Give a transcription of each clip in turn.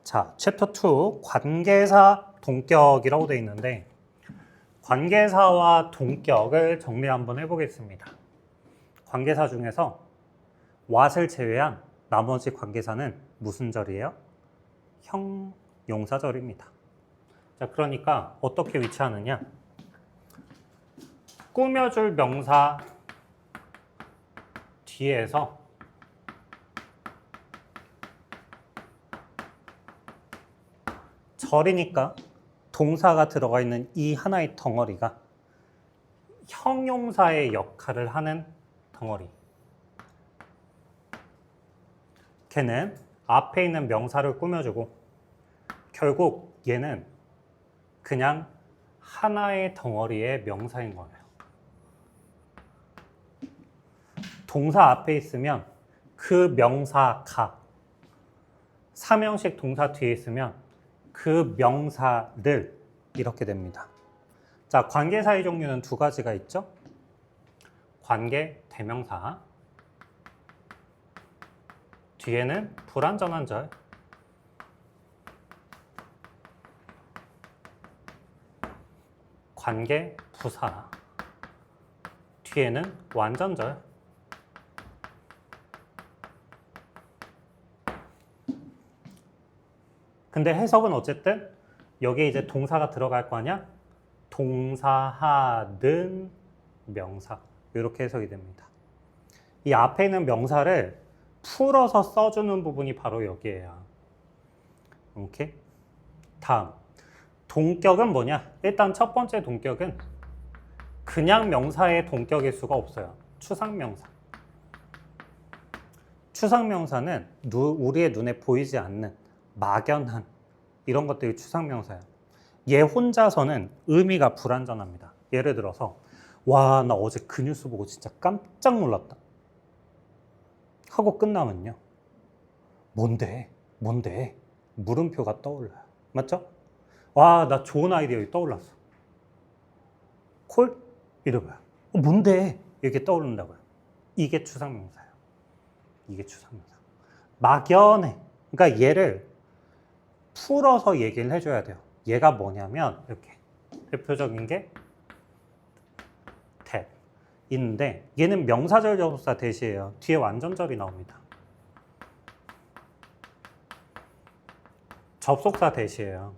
자, 챕터 2 관계사 동격이라고 되어 있는데 관계사와 동격을 정리 한번 해보겠습니다. 관계사 중에서 what을 제외한 나머지 관계사는 무슨 절이에요? 형용사절입니다. 자, 그러니까 어떻게 위치하느냐? 꾸며줄 명사 뒤에서 절이니까 동사가 들어가 있는 이 하나의 덩어리가 형용사의 역할을 하는 덩어리. 걔는 앞에 있는 명사를 꾸며주고 결국 얘는 그냥 하나의 덩어리의 명사인 거예요. 동사 앞에 있으면 그 명사가, 사명식 동사 뒤에 있으면 그 명사를 이렇게 됩니다. 자, 관계사의 종류는 두 가지가 있죠. 관계 대명사, 뒤에는 불완전한 절, 관계 부사, 뒤에는 완전절. 근데 해석은 어쨌든 여기에 이제 동사가 들어갈 거 아니야? 동사하는 명사. 이렇게 해석이 됩니다. 이 앞에 있는 명사를 풀어서 써주는 부분이 바로 여기에요. 오케이? 다음. 동격은 뭐냐? 일단 첫 번째 동격은 그냥 명사의 동격일 수가 없어요. 추상명사. 추상명사는 우리의 눈에 보이지 않는 막연한 이런 것들이 추상명사예요. 얘 혼자서는 의미가 불완전합니다. 예를 들어서 와, 나 어제 그 뉴스 보고 진짜 깜짝 놀랐다 하고 끝나면요, 뭔데? 물음표가 떠올라요. 맞죠? 와, 나 좋은 아이디어 떠올랐어. 콜? 이러고요. 뭔데? 이렇게 떠오른다고요. 이게 추상명사예요. 이게 추상명사. 막연해. 그러니까 얘를 풀어서 얘기를 해줘야 돼요. 얘가 뭐냐면 이렇게 대표적인 게 that 있는데 얘는 명사절 접속사 대시예요. 뒤에 완전절이 나옵니다. 접속사 대시예요.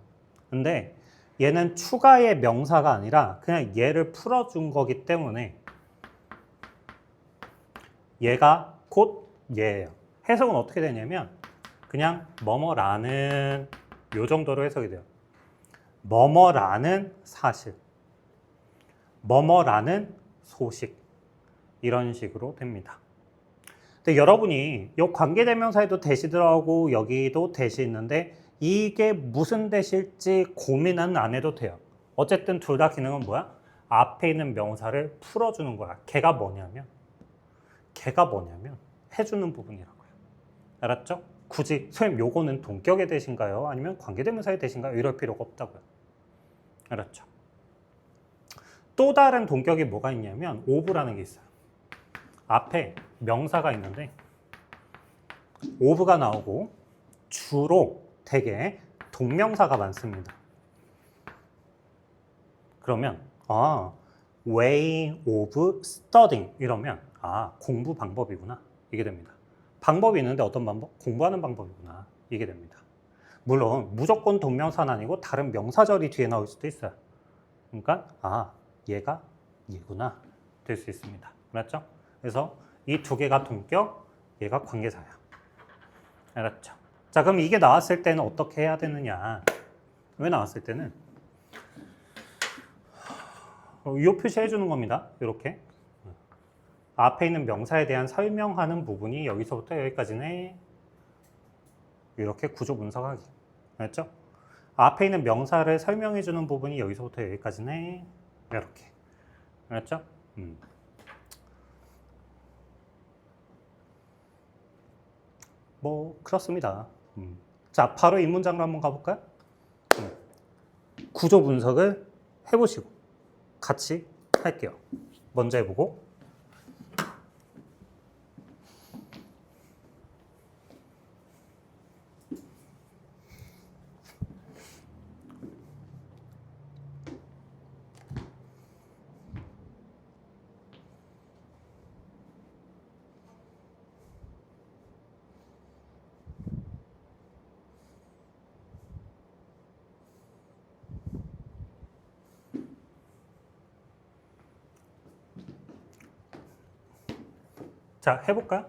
근데 얘는 추가의 명사가 아니라 그냥 얘를 풀어준 거기 때문에 얘가 곧 얘예요. 해석은 어떻게 되냐면 그냥 뭐뭐라는 요 정도로 해석이 돼요. 뭐뭐라는 사실, 뭐뭐라는 소식, 이런 식으로 됩니다. 근데 여러분이 이 관계대명사에도 대시 들어가고 여기도 대시 있는데 이게 무슨 대시일지 고민은 안 해도 돼요. 어쨌든 둘 다 기능은 뭐야? 앞에 있는 명사를 풀어주는 거야. 걔가 뭐냐면 해주는 부분이라고요. 알았죠? 굳이 선생님 요거는 동격의 대신가요? 아니면 관계대명사의 대신가요? 이럴 필요가 없다고요. 알았죠? 또 다른 동격이 뭐가 있냐면 of라는 게 있어요. 앞에 명사가 있는데 of가 나오고 주로 되게 동명사가 많습니다. 그러면 way of studying 이러면 공부 방법이구나 이게 됩니다. 방법이 있는데 어떤 방법? 공부하는 방법이구나 이게 됩니다. 물론 무조건 동명사는 아니고 다른 명사절이 뒤에 나올 수도 있어요. 그러니까 얘가 얘구나 될 수 있습니다. 알았죠? 그래서 이 두 개가 동격, 얘가 관계사야. 알았죠? 자, 그럼 이게 나왔을 때는 어떻게 해야 되느냐? 왜 나왔을 때는 이 표시해 주는 겁니다. 이렇게 앞에 있는 명사에 대한 설명하는 부분이 여기서부터 여기까지네. 이렇게 구조 분석하기. 알았죠? 앞에 있는 명사를 설명해 주는 부분이 여기서부터 여기까지네. 이렇게. 알았죠? 뭐 그렇습니다. 자, 바로 이 문장으로 한번 가볼까요? 구조 분석을 해보시고 같이 할게요. 먼저 해보고 자, 해볼까요?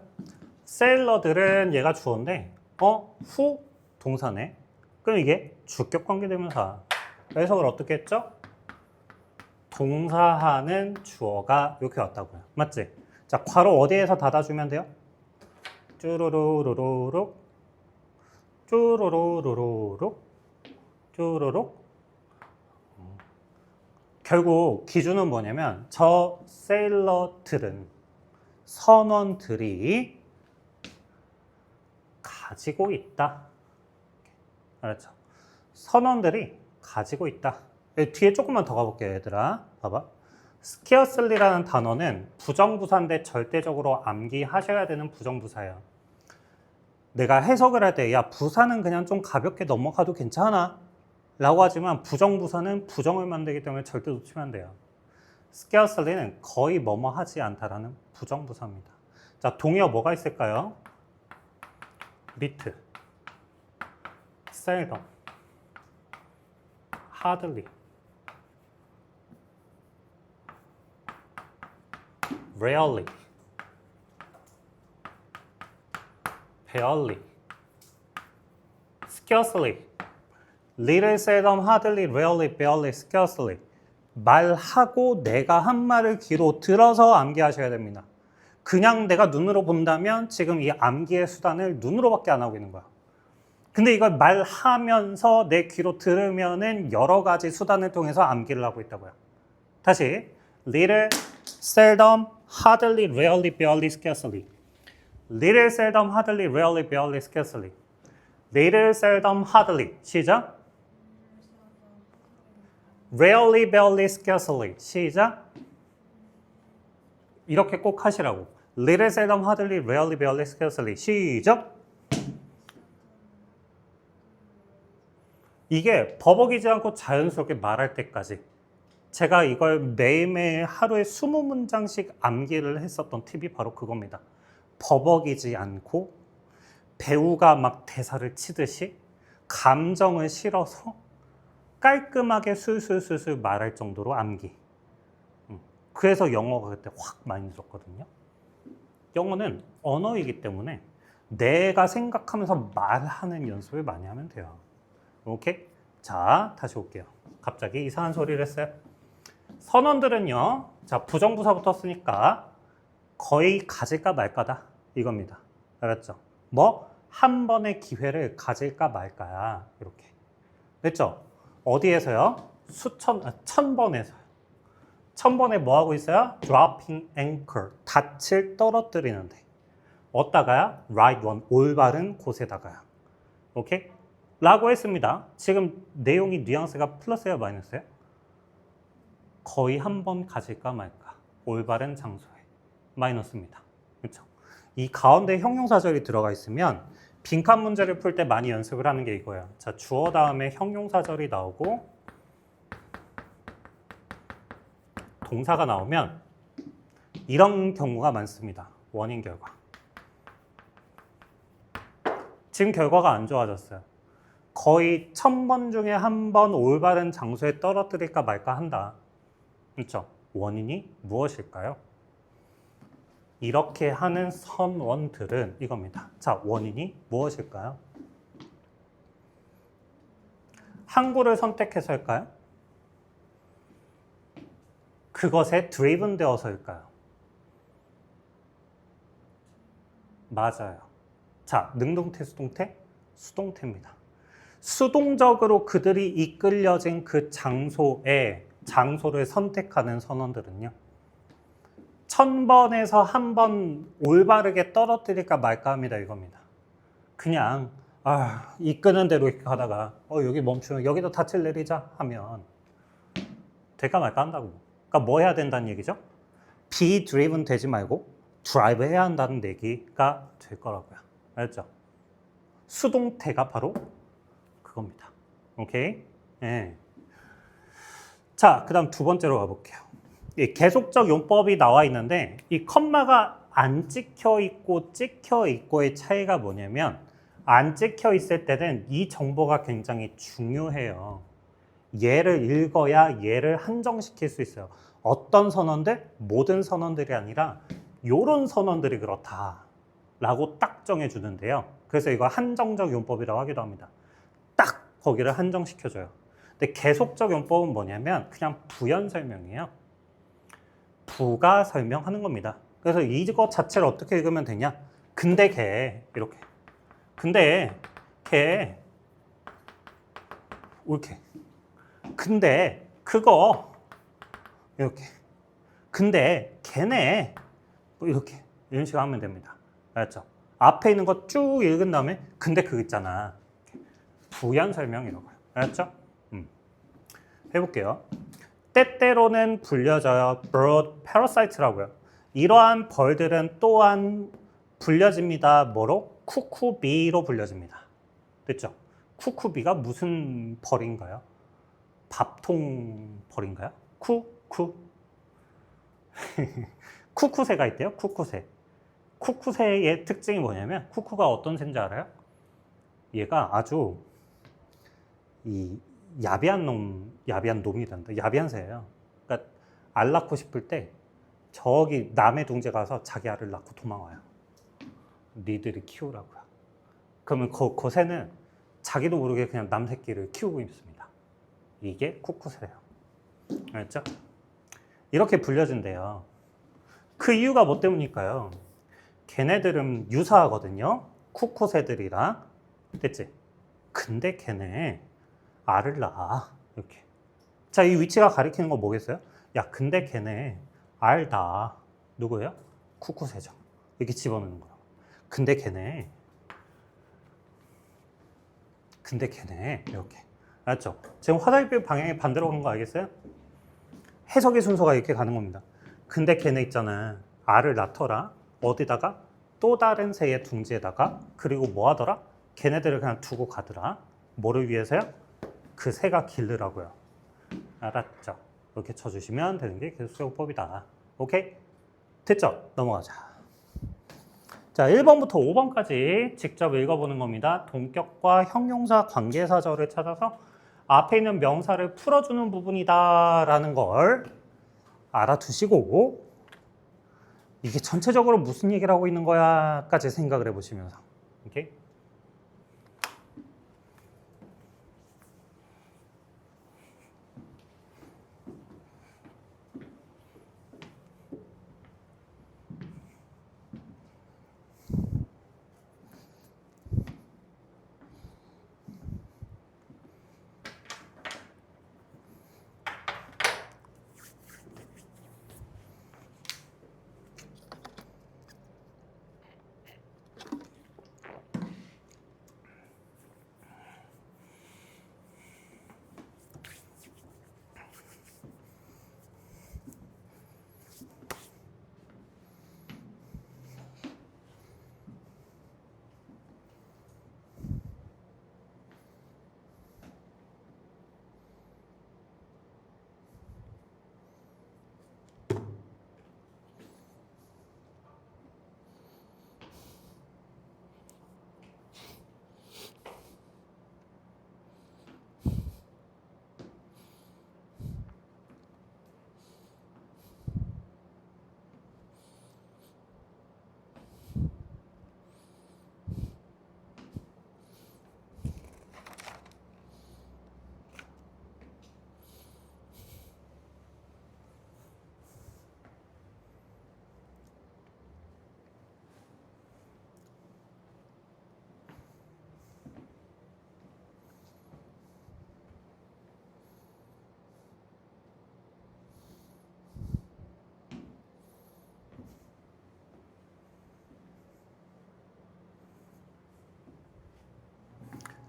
세일러들은 얘가 주어인데 후 동사네. 그럼 이게 주격 관계대명사. 그래서 그걸 어떻게 했죠? 동사하는 주어가 이렇게 왔다고요. 맞지? 자, 괄호 어디에서 닫아주면 돼요? 쭈루루루루룩 쭈루루루루룩 쭈루룩. 결국 기준은 뭐냐면 저 세일러들은 선원들이 가지고 있다. 알았죠? 선원들이 가지고 있다. 뒤에 조금만 더 가볼게요, 얘들아. 봐봐. scarcely라는 단어는 부정부사인데 절대적으로 암기하셔야 되는 부정부사예요. 내가 해석을 할 때, 야, 부사는 그냥 좀 가볍게 넘어가도 괜찮아 라고 하지만 부정부사는 부정을 만들기 때문에 절대 놓치면 안 돼요. scarcely는 거의 뭐뭐 하지 않다라는 부정부사입니다. 자, 동의어 뭐가 있을까요? 리트, seldom, hardly, rarely, barely, scarcely, little, seldom, hardly, rarely, barely, scarcely. 말하고 내가 한 말을 귀로 들어서 암기하셔야 됩니다. 그냥 내가 눈으로 본다면 지금 이 암기의 수단을 눈으로밖에 안 하고 있는 거야. 근데 이걸 말하면서 내 귀로 들으면은 여러 가지 수단을 통해서 암기를 하고 있다고요. 다시 little, seldom, hardly, rarely, barely, scarcely. little, seldom, hardly, rarely, barely, scarcely. little, seldom, hardly. 시작. rarely, barely, scarcely. 시작. 이렇게 꼭 하시라고. little, seldom, hardly, rarely, barely, scarcely. 시작. 이게 버벅이지 않고 자연스럽게 말할 때까지 제가 이걸 매일매일 하루에 20문장씩 암기를 했었던 팁이 바로 그겁니다. 버벅이지 않고 배우가 막 대사를 치듯이 감정을 실어서 깔끔하게 술술술술 말할 정도로 암기. 그래서 영어가 그때 확 많이 늘었거든요. 영어는 언어이기 때문에 내가 생각하면서 말하는 연습을 많이 하면 돼요. 오케이? 자, 다시 올게요. 갑자기 이상한 소리를 했어요. 선원들은요, 자, 부정부사부터 쓰니까 거의 가질까 말까다. 이겁니다. 알았죠? 뭐? 한 번의 기회를 가질까 말까야. 이렇게. 됐죠? 어디에서요? 천 번에서요. 1000번에 뭐 하고 있어요? dropping anchor, 닻을 떨어뜨리는데. 어디다가요? right one, 올바른 곳에다가요. 오케이? 라고 했습니다. 지금 내용이 뉘앙스가 플러스예요, 마이너스예요? 거의 한 번 가질까 말까. 올바른 장소에. 마이너스입니다. 그렇죠? 이 가운데 형용사절이 들어가 있으면 빈칸 문제를 풀 때 많이 연습을 하는 게 이거예요. 자, 주어 다음에 형용사절이 나오고 동사가 나오면 이런 경우가 많습니다. 원인 결과. 지금 결과가 안 좋아졌어요. 거의 1000번 중에 한 번 올바른 장소에 떨어뜨릴까 말까 한다. 그렇죠? 원인이 무엇일까요? 이렇게 하는 선원들은 이겁니다. 자, 원인이 무엇일까요? 항구를 선택해서일까요? 그것에 driven 되어서일까요? 맞아요. 자, 능동태, 수동태? 수동태입니다. 수동적으로 그들이 이끌려진 그 장소를 선택하는 선원들은요. 1000번에서 한 번 올바르게 떨어뜨릴까 말까 합니다. 이겁니다. 그냥 이끄는 대로 이렇게 가다가 여기 멈추면 여기도 닻을 내리자 하면 될까 말까 한다고. 그러니까 뭐 해야 된다는 얘기죠? be driven 되지 말고 drive 해야 한다는 얘기가 될 거라고요. 알았죠? 수동태가 바로 그겁니다. 오케이? 네. 자, 그 다음 두 번째로 가볼게요. 이 계속적 용법이 나와 있는데 이 컴마가 안 찍혀 있고 찍혀 있고의 차이가 뭐냐면 안 찍혀 있을 때는 이 정보가 굉장히 중요해요. 얘를 읽어야 얘를 한정시킬 수 있어요. 어떤 선원들? 모든 선원들이 아니라 요런 선언들이 그렇다라고 딱 정해주는데요. 그래서 이거 한정적 용법이라고 하기도 합니다. 딱 거기를 한정시켜줘요. 근데 계속적 용법은 뭐냐면 그냥 부연 설명이에요. 부가 설명하는 겁니다. 그래서 이거 자체를 어떻게 읽으면 되냐? 근데 걔 이렇게. 근데 걔 이렇게. 근데 그거 이렇게. 근데 걔네 이렇게 이런 식으로 하면 됩니다. 알았죠? 앞에 있는 거 쭉 읽은 다음에 근데 그거 있잖아. 부연 설명 이런 거예요. 알았죠? 해볼게요. 때때로는 불려져요. bird parasite라고요. 이러한 벌들은 또한 불려집니다. 뭐로? 쿠쿠비로 불려집니다. 됐죠? 쿠쿠비가 무슨 벌인가요? 밥통 벌인가요? 쿠쿠새가 있대요. 쿠쿠새. 쿠쿠새의 특징이 뭐냐면 쿠쿠가 어떤 새인지 알아요? 얘가 아주 이 야비한 놈이란다. 야비한 새예요. 그러니까 알 낳고 싶을 때 저기 남의 둥지 가서 자기 알을 낳고 도망와요. 니들이 키우라고요. 그러면 그 새는 자기도 모르게 그냥 남 새끼를 키우고 있습니다. 이게 쿠쿠새예요. 알았죠? 이렇게 불려진대요. 그 이유가 뭐 때문일까요? 걔네들은 유사하거든요. 쿠쿠새들이랑. 됐지? 근데 걔네 알을 낳아. 이렇게. 자, 이 위치가 가리키는 거 뭐겠어요? 야, 근데 걔네 알 낳아. 누구예요? 쿠쿠새죠. 이렇게 집어넣는 거야. 근데 걔네 이렇게. 알았죠? 지금 화살표 방향이 반대로 간 거 알겠어요? 해석의 순서가 이렇게 가는 겁니다. 근데 걔네 있잖아. 알을 낳더라. 어디다가? 또 다른 새의 둥지에다가. 그리고 뭐 하더라? 걔네들을 그냥 두고 가더라. 뭐를 위해서요? 그 새가 기르라고요. 알았죠? 이렇게 쳐주시면 되는 게 계속적용법이다. 오케이? 됐죠? 넘어가자. 자, 1번부터 5번까지 직접 읽어보는 겁니다. 동격과 형용사 관계사절을 찾아서 앞에 있는 명사를 풀어주는 부분이다 라는 걸 알아두시고 이게 전체적으로 무슨 얘기를 하고 있는 거야 까지 생각을 해보시면서 오케이?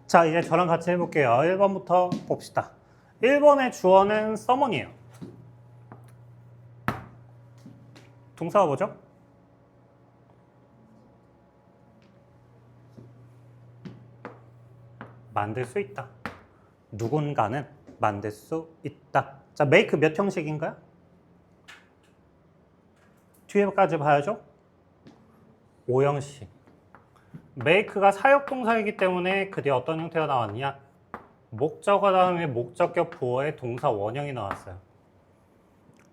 자, 이제 저랑 같이 해볼게요. 1번부터 봅시다. 1번의 주어는 someone이에요. 동사가 뭐죠? 만들 수 있다. 누군가는 만들 수 있다. 자, make 몇 형식인가요? 뒤에까지 봐야죠. 5형식. make가 사역동사이기 때문에 그 뒤에 어떤 형태가 나왔냐? 목적어 다음에 목적격 보어의 동사 원형이 나왔어요.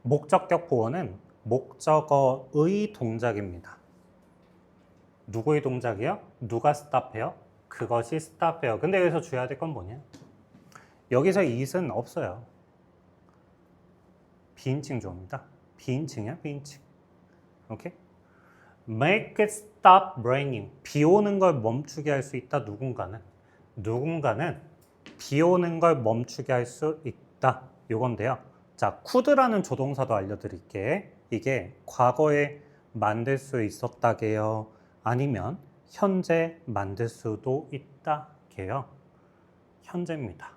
목적격 보어는 목적어의 동작입니다. 누구의 동작이요? 누가 스탑해요? 그것이 스탑해요. 근데 여기서 주의해야 될 건 뭐냐? 여기서 it은 없어요. 비인칭 조어입니다. 비인칭이야, 비인칭. 오케이? Make it stop raining. 비 오는 걸 멈추게 할 수 있다. 누군가는 비 오는 걸 멈추게 할 수 있다. 요건데요. 자, could라는 조동사도 알려드릴게. 이게 과거에 만들 수 있었다게요. 아니면 현재 만들 수도 있다게요. 현재입니다.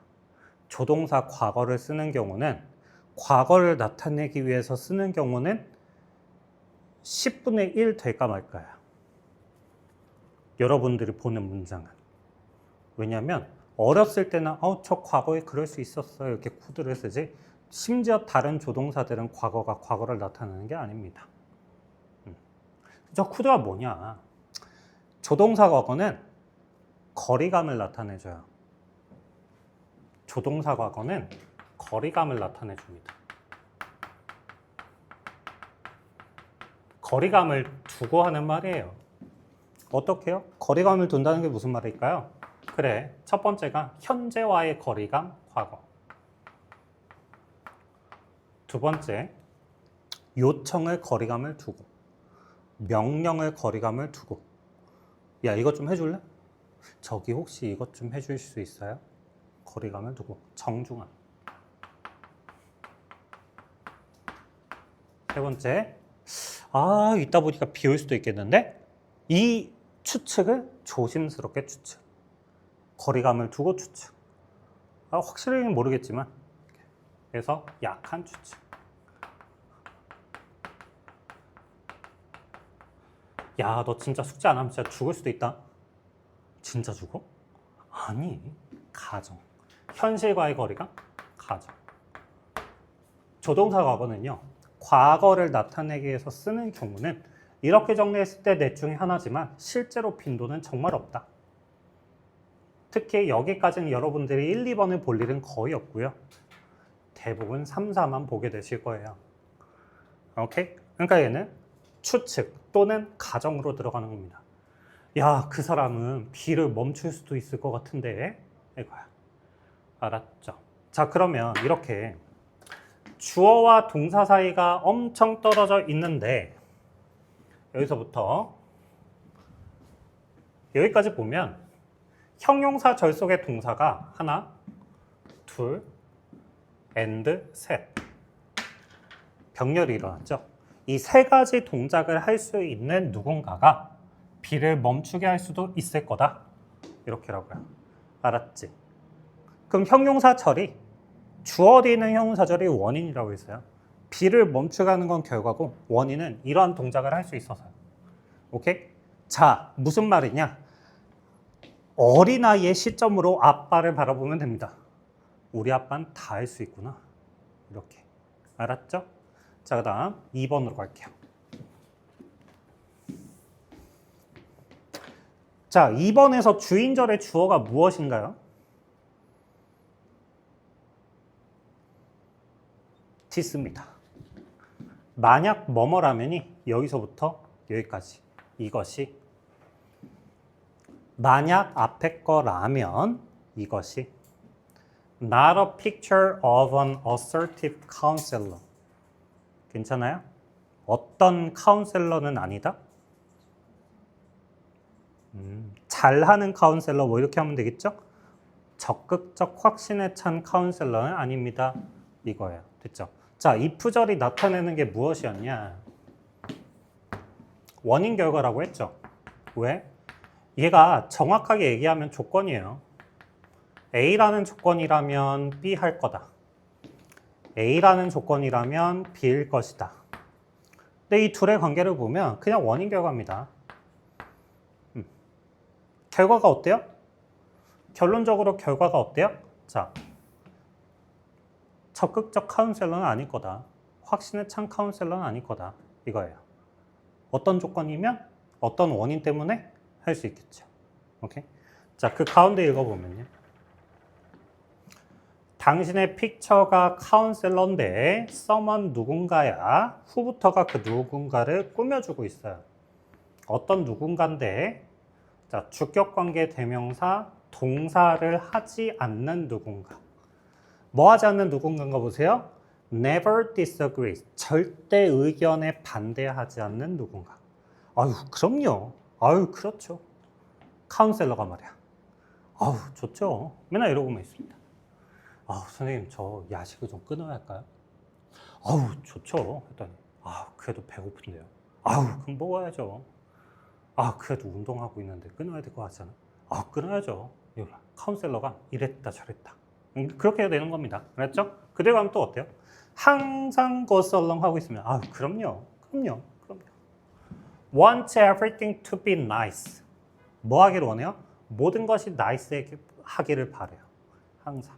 조동사 과거를 쓰는 경우는 과거를 나타내기 위해서 쓰는 경우는 10분의 1 될까 말까요? 여러분들이 보는 문장은. 왜냐하면 어렸을 때는 저 과거에 그럴 수 있었어요. 이렇게 could를 쓰지. 심지어 다른 조동사들은 과거가 과거를 나타내는 게 아닙니다. 저 could가 뭐냐? 조동사 과거는 거리감을 나타내줘요. 조동사 과거는 거리감을 나타내줍니다. 거리감을 두고 하는 말이에요. 어떻게 해요? 거리감을 둔다는 게 무슨 말일까요? 그래, 첫 번째가 현재와의 거리감, 과거. 두 번째, 요청을 거리감을 두고, 명령을 거리감을 두고. 야, 이것 좀 해줄래? 저기 혹시 이것 좀 해줄 수 있어요? 거리감을 두고, 정중함. 세 번째, 이따 보니까 비 올 수도 있겠는데? 이 추측을 조심스럽게 추측. 거리감을 두고 추측. 확실히는 모르겠지만, 그래서 약한 추측. 야, 너 진짜 숙제 안 하면 진짜 죽을 수도 있다. 진짜 죽어? 아니, 가정. 현실과의 거리감? 가정. 조동사 과거는요, 과거를 나타내기 위해서 쓰는 경우는 이렇게 정리했을 때 넷 중에 하나지만 실제로 빈도는 정말 없다. 특히 여기까지는 여러분들이 1, 2번을 볼 일은 거의 없고요. 대부분 3, 4만 보게 되실 거예요. 오케이? 그러니까 얘는 추측 또는 가정으로 들어가는 겁니다. 야, 그 사람은 비를 멈출 수도 있을 것 같은데 이거야. 알았죠? 자, 그러면 이렇게 주어와 동사 사이가 엄청 떨어져 있는데 여기서부터 여기까지 보면 형용사 절속의 동사가 하나, 둘, and, 셋. 병렬이 일어났죠. 이 세 가지 동작을 할 수 있는 누군가가 비를 멈추게 할 수도 있을 거다. 이렇게라고요. 알았지? 그럼 형용사 절이 주어 뒤에 있는 형용사 절이 원인이라고 했어요. 비를 멈추게 하는 건 결과고 원인은 이러한 동작을 할 수 있어서요. 오케이? 자, 무슨 말이냐? 어린아이의 시점으로 아빠를 바라보면 됩니다. 우리 아빠는 다 할 수 있구나. 이렇게. 알았죠? 자, 그 다음 2번으로 갈게요. 자, 2번에서 주인절의 주어가 무엇인가요? 디스입니다. 만약 뭐뭐라면이 여기서부터 여기까지 이것이 만약 앞에 거라면 이것이 not a picture of an assertive counselor. 괜찮아요? 어떤 카운셀러는 아니다? 잘하는 카운셀러 뭐 이렇게 하면 되겠죠? 적극적 확신에 찬 카운셀러는 아닙니다. 이거예요. 됐죠? 자, if절이 나타내는 게 무엇이었냐? 원인 결과라고 했죠. 왜? 얘가 정확하게 얘기하면 조건이에요. A라는 조건이라면 B 할 거다. A라는 조건이라면 B일 것이다. 근데 이 둘의 관계를 보면 그냥 원인 결과입니다. 결과가 어때요? 결론적으로 결과가 어때요? 자, 적극적 카운셀러는 아닐 거다. 확신에 찬 카운셀러는 아닐 거다. 이거예요. 어떤 조건이면 어떤 원인 때문에 할 수 있겠죠. 오케이? 자, 그 가운데 읽어보면요. 당신의 픽처가 카운셀러인데 someone 누군가야 후부터가 그 누군가를 꾸며주고 있어요. 어떤 누군가인데 자, 주격관계 대명사 동사를 하지 않는 누군가. 뭐 하지 않는 누군가인가 보세요. never disagrees. 절대 의견에 반대하지 않는 누군가. 아유, 그럼요. 아유, 그렇죠. 카운셀러가 말이야. 아유, 좋죠. 맨날 이러고만 있습니다. 아우, 선생님, 저 야식을 좀 끊어야 할까요? 아우, 좋죠. 했더니, 아우, 그래도 배고픈데요. 아우, 그럼 먹어야죠. 아, 그래도 운동하고 있는데 끊어야 될 것 같잖아. 아, 끊어야죠. 카운셀러가 이랬다 저랬다. 그렇게 해야 되는 겁니다. 그랬죠? 그대로 하면 또 어때요? 항상 고설렁 하고 있으면 아, 그럼요. Want everything to be nice. 뭐 하기를 원해요? 모든 것이 nice 하기를 바래요. 항상.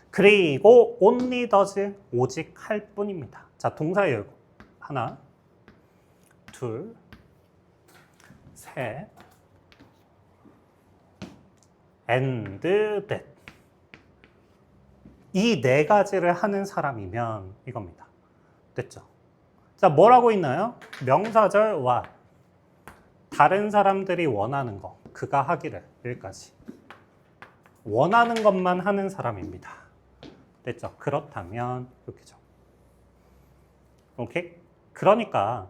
그리고 only does 오직 할 뿐입니다. 자, 동사 열고 하나, 둘, 셋, and that. 이 네 가지를 하는 사람이면 이겁니다. 됐죠? 자, 뭐라고 있나요? 명사절 what. 다른 사람들이 원하는 거, 그가 하기를. 여기까지. 원하는 것만 하는 사람입니다. 됐죠? 그렇다면 이렇게죠. 오케이? 그러니까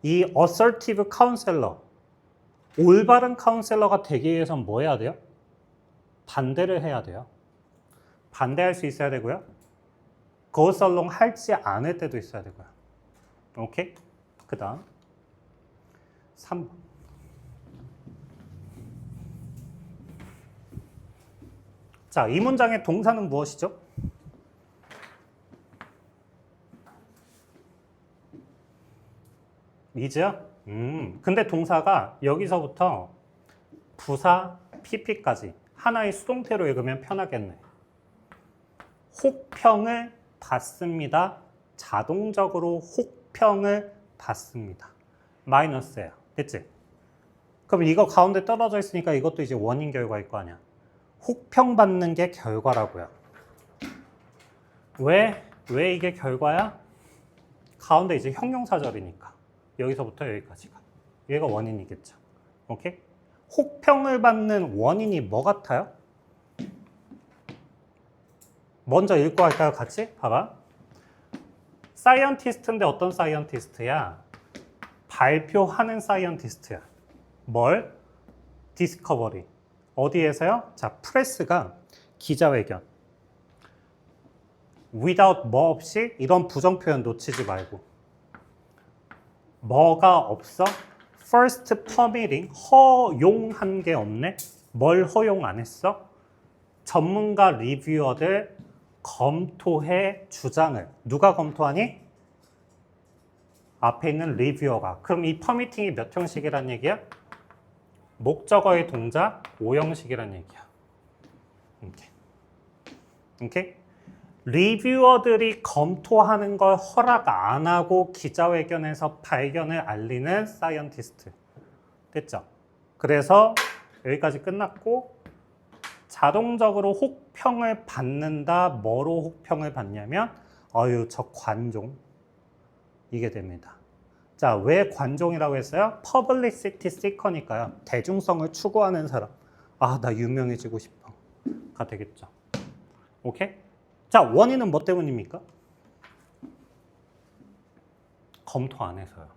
이 assertive counselor, 올바른 카운셀러가 되기 위해서는 뭐 해야 돼요? 반대를 해야 돼요. 반대할 수 있어야 되고요. 고설롱 할지 않을 때도 있어야 되고요. 오케이? 그 다음 3번. 자, 이 문장의 동사는 무엇이죠? 이즈요? 근데 동사가 여기서부터 부사, pp까지 하나의 수동태로 읽으면 편하겠네. 혹평을 받습니다. 자동적으로 혹평을 받습니다. 마이너스예요. 됐지? 그럼 이거 가운데 떨어져 있으니까 이것도 이제 원인 결과일 거 아니야. 혹평 받는 게 결과라고요. 왜 이게 결과야? 가운데 이제 형용사절이니까. 여기서부터 여기까지가. 얘가 원인이겠죠. 오케이? 혹평을 받는 원인이 뭐 같아요? 먼저 읽고 할까요? 같이? 봐봐. 사이언티스트인데 어떤 사이언티스트야? 발표하는 사이언티스트야. 뭘? 디스커버리. 어디에서요? 자, 프레스가 기자회견. without 뭐 없이 이런 부정 표현 놓치지 말고. 뭐가 없어? first permitting, 허용한 게 없네? 뭘 허용 안 했어? 전문가 리뷰어들 검토해 주장을. 누가 검토하니? 앞에 있는 리뷰어가. 그럼 이 퍼미팅이 몇 형식이란 얘기야? 목적어의 동작 5형식이란 얘기야. 오케이? 리뷰어들이 검토하는 걸 허락 안 하고 기자회견에서 발견을 알리는 사이언티스트. 됐죠? 그래서 여기까지 끝났고 자동적으로 혹평을 받는다. 뭐로 혹평을 받냐면 어유 저 관종. 이게 됩니다. 자, 왜 관종이라고 했어요? publicity seeker니까요. 대중성을 추구하는 사람. 아, 나 유명해지고 싶어. 가 되겠죠. 오케이? 자, 원인은 뭐 때문입니까? 검토 안 해서요.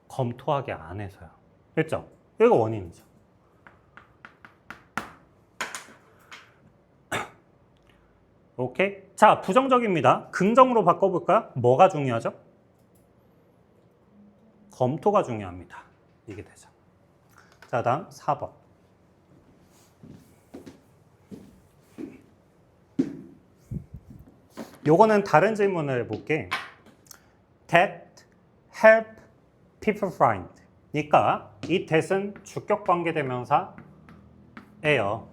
검토하게 안 해서요. 됐죠? 이거 원인이죠. 오케이? 자, 부정적입니다. 긍정으로 바꿔볼까요? 뭐가 중요하죠? 검토가 중요합니다. 이게 되죠. 자, 다음 4번. 요거는 다른 질문을 해볼게. That help people find. 그러니까 이 that은 주격관계대명사예요.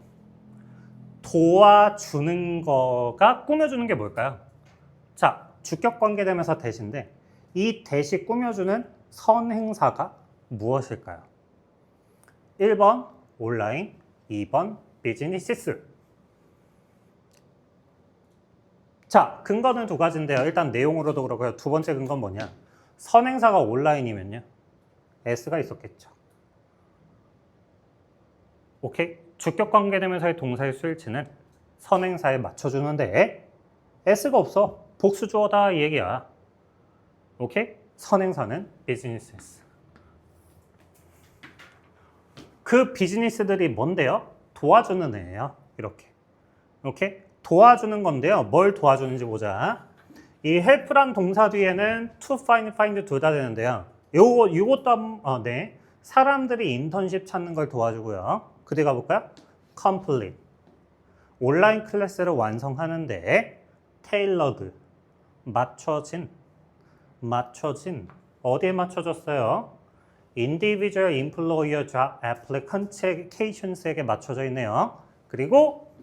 도와주는 거가 꾸며주는 게 뭘까요? 자, 주격관계대명사 that인데 이 that이 꾸며주는 선행사가 무엇일까요? 1번 온라인, 2번 비즈니스. 자, 근거는 두 가지인데요. 일단 내용으로도 그렇고요. 두 번째 근거는 뭐냐? 선행사가 온라인이면요. S가 있었겠죠. 오케이? 주격 관계대명사의 동사의 수일치는 선행사에 맞춰주는데 S가 없어. 복수 주어다 이 얘기야. 오케이? 선행사는 비즈니스. 그 비즈니스들이 뭔데요? 도와주는 애예요. 이렇게. 오케이? 도와주는 건데요. 뭘 도와주는지 보자. 이 help란 동사 뒤에는 to find 둘 다 되는데요. 요것도 네. 사람들이 인턴십 찾는 걸 도와주고요. 그 뒤에 가볼까요? complete. 온라인 클래스를 완성하는데 tailored. 맞춰진. 어디에 맞춰졌어요? individual employer job applications에게 맞춰져 있네요. 그리고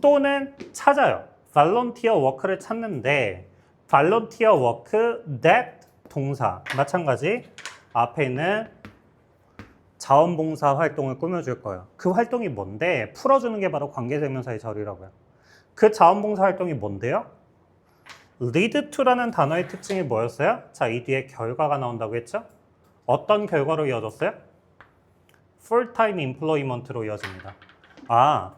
또는 찾아요. volunteer work를 찾는데 volunteer work that 동사 마찬가지 앞에 있는 자원봉사 활동을 꾸며줄 거예요. 그 활동이 뭔데? 풀어주는 게 바로 관계대명사의 절이라고요. 그 자원봉사 활동이 뭔데요? lead to라는 단어의 특징이 뭐였어요? 자, 이 뒤에 결과가 나온다고 했죠? 어떤 결과로 이어졌어요? full-time employment로 이어집니다. 아,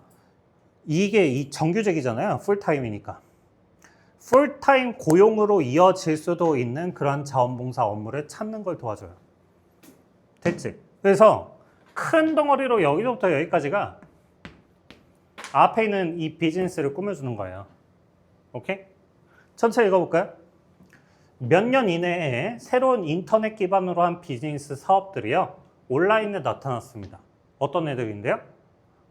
이게 이 정규직이잖아요. 풀타임이니까. 풀타임 고용으로 이어질 수도 있는 그런 자원봉사 업무를 찾는 걸 도와줘요. 됐지? 그래서 큰 덩어리로 여기서부터 여기까지가 앞에 있는 이 비즈니스를 꾸며주는 거예요. 오케이? 천천히 읽어볼까요? 몇 년 이내에 새로운 인터넷 기반으로 한 비즈니스 사업들이요. 온라인에 나타났습니다. 어떤 애들인데요?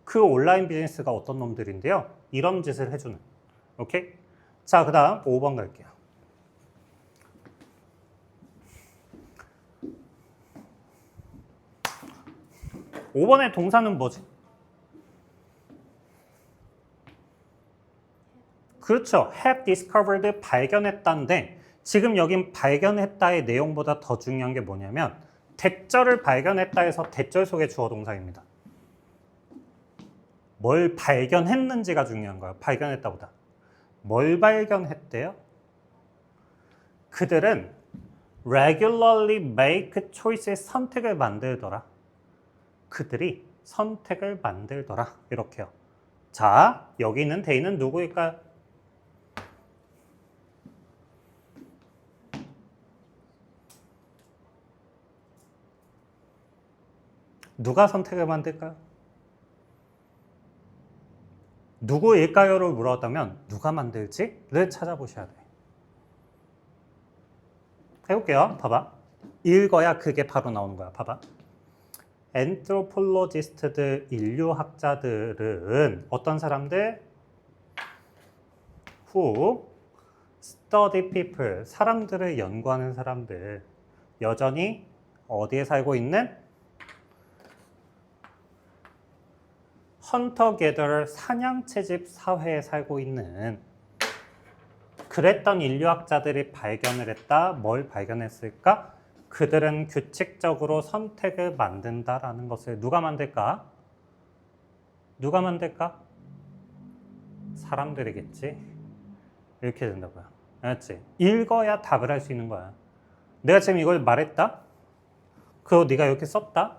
그 온라인 비즈니스가 어떤 놈들인데요? 이런 짓을 해주는. 오케이? 자, 그 다음 5번 갈게요. 5번의 동사는 뭐지? 그렇죠. have discovered, 발견했다인데 지금 여긴 발견했다의 내용보다 더 중요한 게 뭐냐면 대절을 발견했다에서 대절 속의 주어 동사입니다. 뭘 발견했는지가 중요한 거예요. 발견했다보다. 뭘 발견했대요? 그들은 regularly make choices, 선택을 만들더라. 그들이 선택을 만들더라. 이렇게요. 자, 여기 있는 they는 누구일까요? 누가 선택을 만들까요? 누구일까요를 물었다면 누가 만들지를 찾아보셔야 돼. 해볼게요. 봐봐. 읽어야 그게 바로 나오는 거야. 봐봐. anthropologist들, 인류학자들은 어떤 사람들? who study people, 사람들을 연구하는 사람들. 여전히 어디에 살고 있는? 헌터 게더럴, 사냥 채집 사회에 살고 있는. 그랬던 인류학자들이 발견을 했다. 뭘 발견했을까? 그들은 규칙적으로 선택을 만든다라는 것을 누가 만들까? 누가 만들까? 사람들이겠지. 이렇게 된다고요. 알았지? 읽어야 답을 할 수 있는 거야. 내가 지금 이걸 말했다. 그거 네가 이렇게 썼다.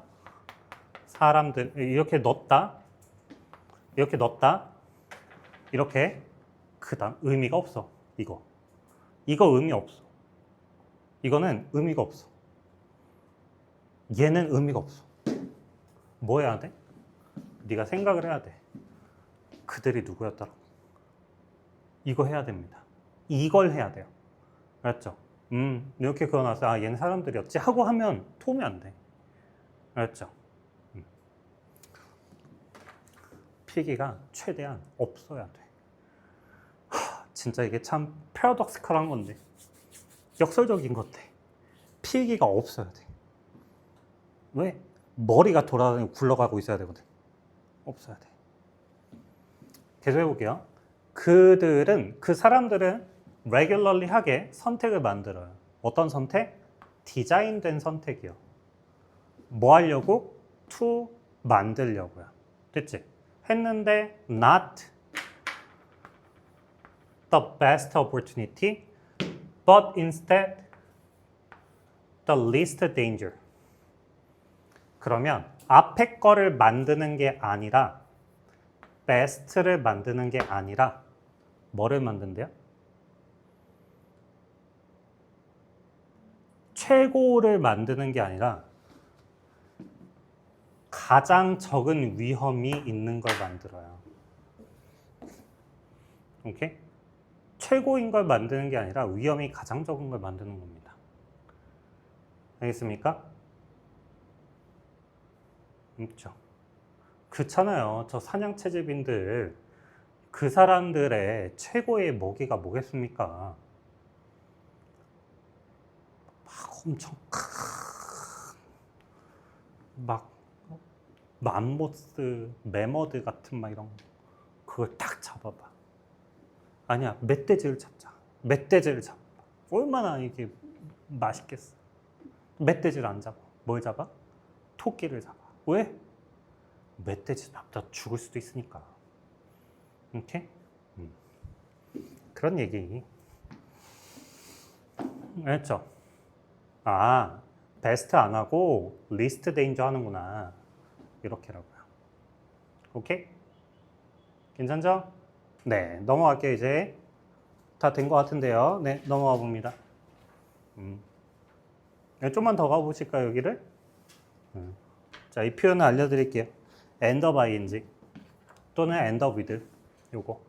사람들 이렇게 넣었다. 이렇게 넣었다. 이렇게. 그다음 의미가 없어. 이거 의미 없어. 이거는 의미가 없어. 얘는 의미가 없어. 뭐 해야 돼? 네가 생각을 해야 돼. 그들이 누구였더라? 이거 해야 됩니다. 이걸 해야 돼요. 알았죠? 이렇게 그어놔서 아 얘는 사람들이었지 하고 하면 도움이 안 돼. 알았죠? 필기가 최대한 없어야 돼. 진짜 이게 참 패러독스컬한 건데 역설적인 것 같아. 필기가 없어야 돼. 왜? 머리가 돌아다니고 굴러가고 있어야 되거든. 없어야 돼. 계속 해볼게요. 그 사람들은 regularly 하게 선택을 만들어요. 어떤 선택? 디자인된 선택이요. 뭐 하려고? to 만들려고요. 됐지? 했는데 not the best opportunity, but instead the least danger. 그러면 앞에 거를 만드는 게 아니라 best를 만드는 게 아니라 뭐를 만든대요? 최고를 만드는 게 아니라 가장 적은 위험이 있는 걸 만들어요. 오케이? 최고인 걸 만드는 게 아니라 위험이 가장 적은 걸 만드는 겁니다. 알겠습니까? 그렇죠. 그렇잖아요. 저 사냥채집인들 그 사람들의 최고의 먹이가 뭐겠습니까? 막 엄청 막 맘모스, 매머드 같은 막 이런 그걸 딱 잡아봐. 아니야, 멧돼지를 잡자. 멧돼지를 잡아. 얼마나 이게 맛있겠어. 멧돼지를 안 잡아. 뭘 잡아? 토끼를 잡아. 왜? 멧돼지 잡다 죽을 수도 있으니까. 오케이? 그런 얘기. 알죠? 아, 베스트 안 하고 리스트 데인저 하는구나. 이렇게라고요. 오케이? 괜찮죠? 네, 넘어갈게요. 이제 다 된 것 같은데요. 네, 넘어가 봅니다. 네, 좀만 더 가보실까요, 여기를? 자, 이 표현을 알려드릴게요. end of ing 또는 end of with 요거.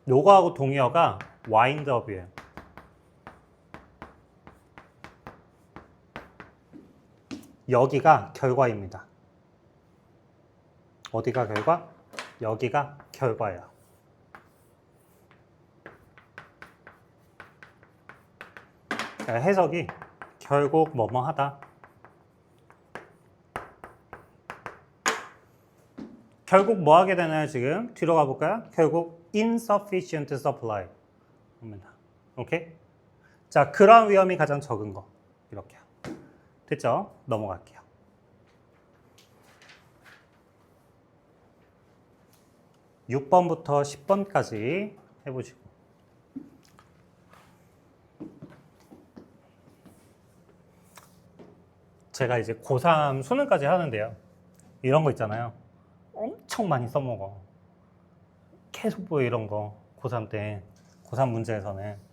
요거하고 동의어가 wind up이에요. 여기가 결과입니다. 어디가 결과? 여기가 결과예요. 해석이 결국 뭐뭐 하다. 결국 뭐 하게 되나요, 지금? 뒤로 가볼까요? 결국 insufficient supply. 오케이? 자, 그런 위험이 가장 적은 거. 이렇게요. 됐죠? 넘어갈게요. (6번부터) (10번까지) 해보시고. 제가 이제 고3 수능까지 하는데요. 이런 거 있잖아요. 엄청 많이 써먹어. 계속 보여, 이런 거. 고3 때. 고3 문제에서는.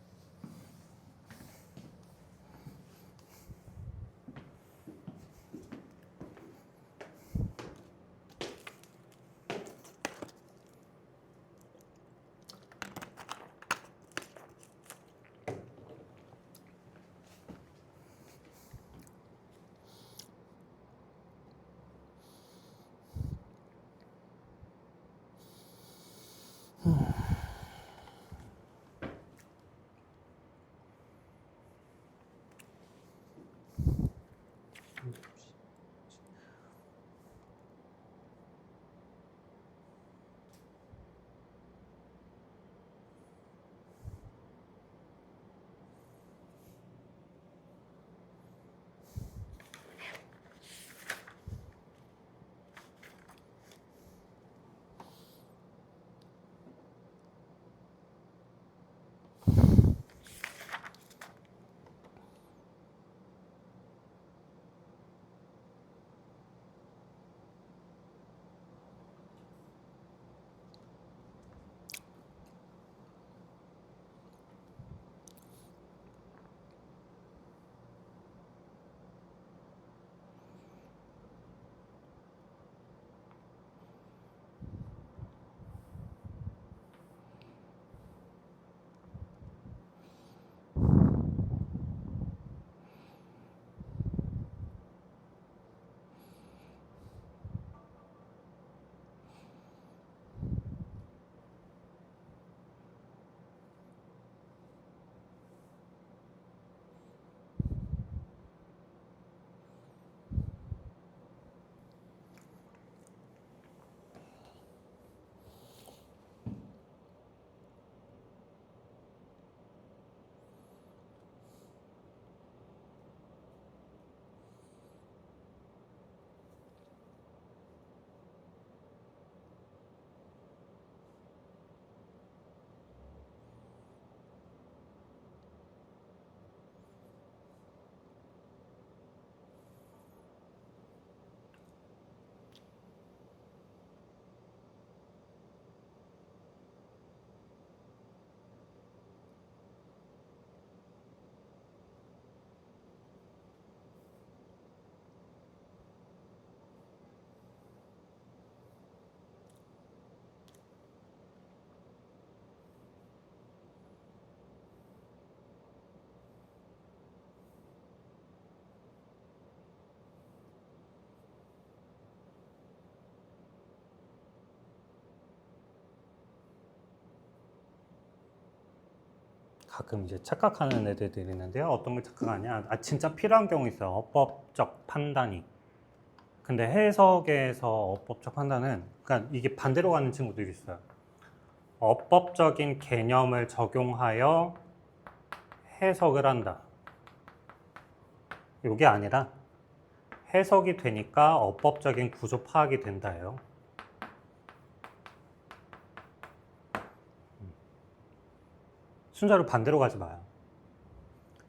가끔 이제 착각하는 애들이 있는데요. 어떤 걸 착각하냐? 아, 진짜 필요한 경우 있어요. 어법적 판단이. 근데 해석에서 어법적 판단은, 그러니까 이게 반대로 가는 친구들이 있어요. 어법적인 개념을 적용하여 해석을 한다. 이게 아니라 해석이 되니까 어법적인 구조 파악이 된다예요. 순서를 반대로 가지 마요.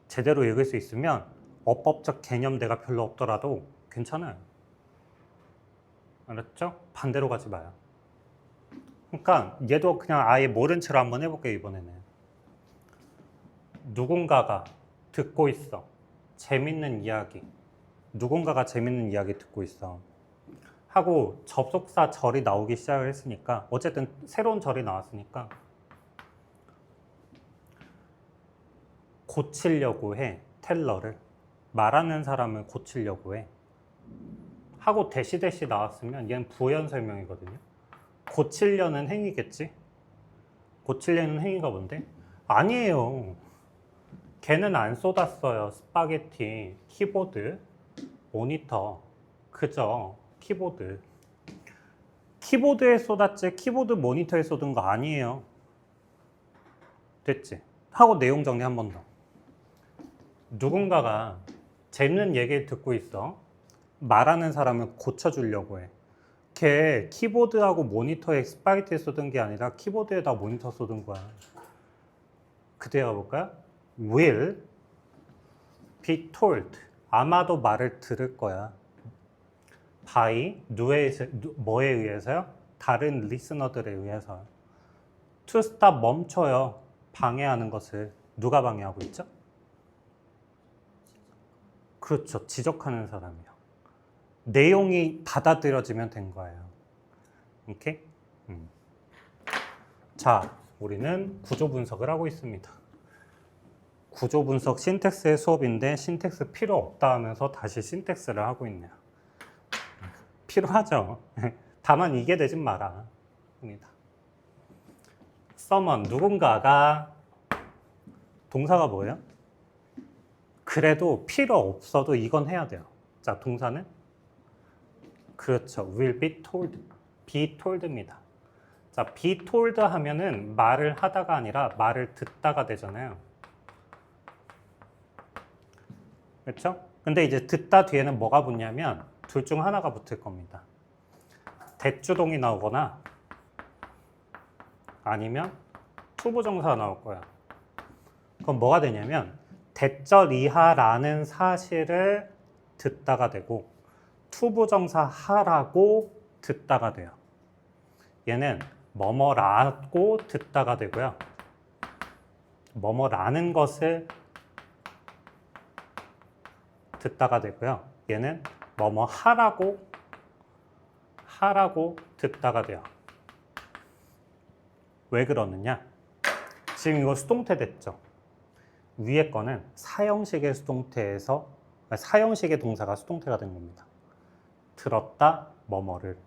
제대로 읽을 수 있으면 어법적 개념대가 별로 없더라도 괜찮아요. 알았죠? 반대로 가지 마요. 그러니까 얘도 그냥 아예 모른 채로 한번 해볼게요, 이번에는. 누군가가 듣고 있어. 재밌는 이야기. 누군가가 재밌는 이야기 듣고 있어. 하고 접속사 절이 나오기 시작을 했으니까, 어쨌든 새로운 절이 나왔으니까 고치려고 해. 텔러를. 말하는 사람을 고치려고 해. 하고 대시 나왔으면 얘는 부연 설명이거든요. 고치려는 행위겠지? 고치려는 행위가 뭔데? 아니에요. 걔는 안 쏟았어요. 스파게티, 키보드, 모니터. 그죠? 키보드. 키보드에 쏟았지 키보드 모니터에 쏟은 거 아니에요. 됐지? 하고 내용 정리 한 번 더. 누군가가 재밌는 얘기를 듣고 있어. 말하는 사람을 고쳐주려고 해. 걔 키보드하고 모니터에 스파게티 쏟은 게 아니라 키보드에다 모니터 쏟은 거야. 그때 가볼까요? Will be told. 아마도 말을 들을 거야. by 뭐에 의해서요? 다른 리스너들에 의해서. To stop 멈춰요. 방해하는 것을. 누가 방해하고 있죠? 그렇죠. 지적하는 사람이요. 내용이 받아들여지면 된 거예요. 오케이? 자, 우리는 구조 분석을 하고 있습니다. 구조 분석 신텍스의 수업인데 신텍스 필요 없다 하면서 다시 신텍스를 하고 있네요. 필요하죠. 다만 이게 되진 마라. someone, 누군가가 동사가 뭐예요? 그래도 필요 없어도 이건 해야 돼요. 자, 동사는? 그렇죠. will be told. be told입니다. 자, be told 하면은 말을 하다가 아니라 말을 듣다가 되잖아요. 그렇죠? 근데 이제 듣다 뒤에는 뭐가 붙냐면 둘 중 하나가 붙을 겁니다. 대주동이 나오거나 아니면 투부정사가 나올 거야. 그럼 뭐가 되냐면 대절 이하라는 사실을 듣다가 되고 투부정사 하라고 듣다가 돼요. 얘는 뭐뭐라고 듣다가 되고요. 뭐뭐라는 것을 듣다가 되고요. 얘는 뭐뭐 하라고 듣다가 돼요. 왜 그러느냐? 지금 이거 수동태 됐죠? 위에 거는 사형식의 수동태에서 사형식의 동사가 수동태가 된 겁니다. 들었다 뭐뭐를.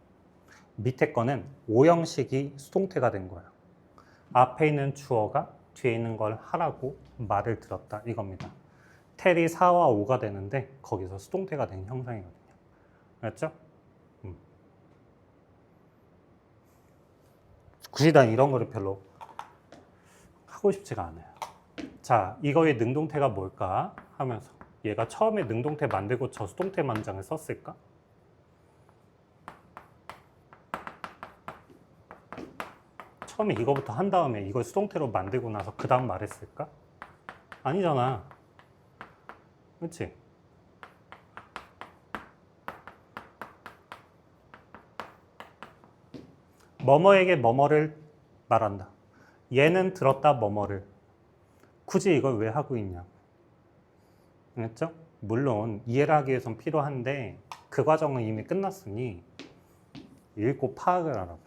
밑에 거는 오형식이 수동태가 된 거예요. 앞에 있는 주어가 뒤에 있는 걸 하라고 말을 들었다 이겁니다. 텔이 4와 5가 되는데 거기서 수동태가 된 형상이거든요. 알았죠? 굳이 난 이런 거를 별로 하고 싶지가 않아요. 자, 이거의 능동태가 뭘까 하면서 얘가 처음에 능동태 만들고 저 수동태 만장을 썼을까? 처음에 이거부터 한 다음에 이걸 수동태로 만들고 나서 그 다음 말했을까? 아니잖아. 그렇지? 뭐뭐에게 뭐뭐를 말한다. 얘는 들었다 뭐뭐를. 굳이 이걸 왜 하고 있냐? 알겠죠? 물론 이해를 하기 위해선 필요한데 그 과정은 이미 끝났으니 읽고 파악을 하라고.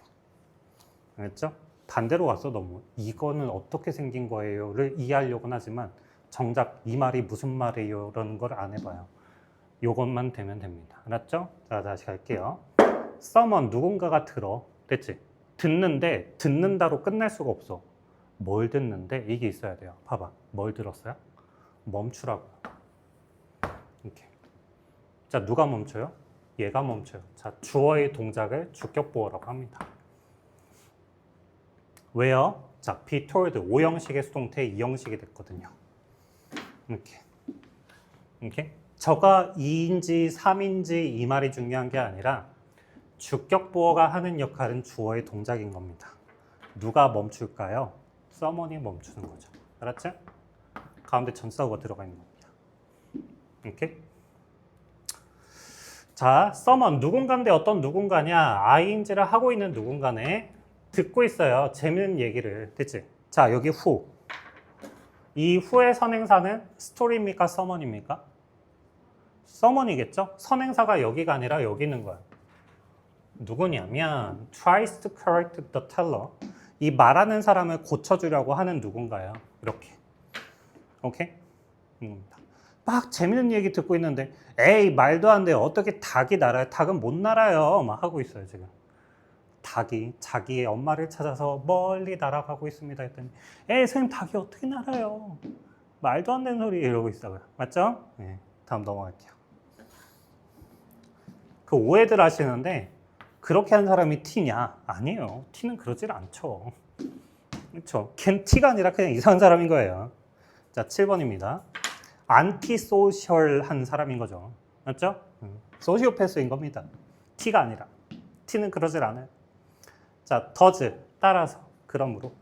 알겠죠? 반대로 가서 너무 이거는 어떻게 생긴 거예요를 이해하려고는 하지만 정작 이 말이 무슨 말이에요 이런 걸 안 해봐요. 요것만 되면 됩니다. 알았죠? 자, 다시 갈게요. someone, 누군가가 들어. 됐지? 듣는데 듣는다로 끝날 수가 없어. 뭘 듣는데 이게 있어야 돼요. 봐봐. 뭘 들었어요? 멈추라고요. 이렇게. 자, 누가 멈춰요? 얘가 멈춰요. 자, 주어의 동작을 주격보어라고 합니다. 왜요? 자, be told 5형식의 수동태 2형식이 됐거든요. 이렇게. 이렇게. 저가 2인지 3인지 이 말이 중요한 게 아니라 주격보어가 하는 역할은 주어의 동작인 겁니다. 누가 멈출까요? someone이 멈추는 거죠. 알았죠? 가운데 전사구가 들어가 있는 겁니다. 이렇게. 자, someone 누군가인데 어떤 누군가냐? ING를 하고 있는 누군가네. 듣고 있어요. 재밌는 얘기를. 됐지? 자, 여기 who. 이 who의 선행사는 story입니까? someone입니까? someone이겠죠? 선행사가 여기가 아니라 여기 있는 거야. 누구냐면 tries to correct the teller. 이 말하는 사람을 고쳐주려고 하는 누군가요. 이렇게. 오케이? 막 재밌는 얘기 듣고 있는데 에이 말도 안 돼요. 어떻게 닭이 날아요? 닭은 못 날아요. 막 하고 있어요 지금. 닭이 자기의 엄마를 찾아서 멀리 날아가고 있습니다 했더니 에이 선생님 닭이 어떻게 날아요? 말도 안 되는 소리 이러고 있어요. 맞죠? 네, 다음 넘어갈게요. 그 오해들 하시는데 그렇게 한 사람이 T냐? 아니에요. T는 그러질 않죠. 그렇죠? 걘 T가 아니라 그냥 이상한 사람인 거예요. 자, 7번입니다. 안티소셜한 사람인 거죠. 맞죠? 소시오패스인 겁니다. T가 아니라. T는 그러질 않아요. 자, does 따라서 그러므로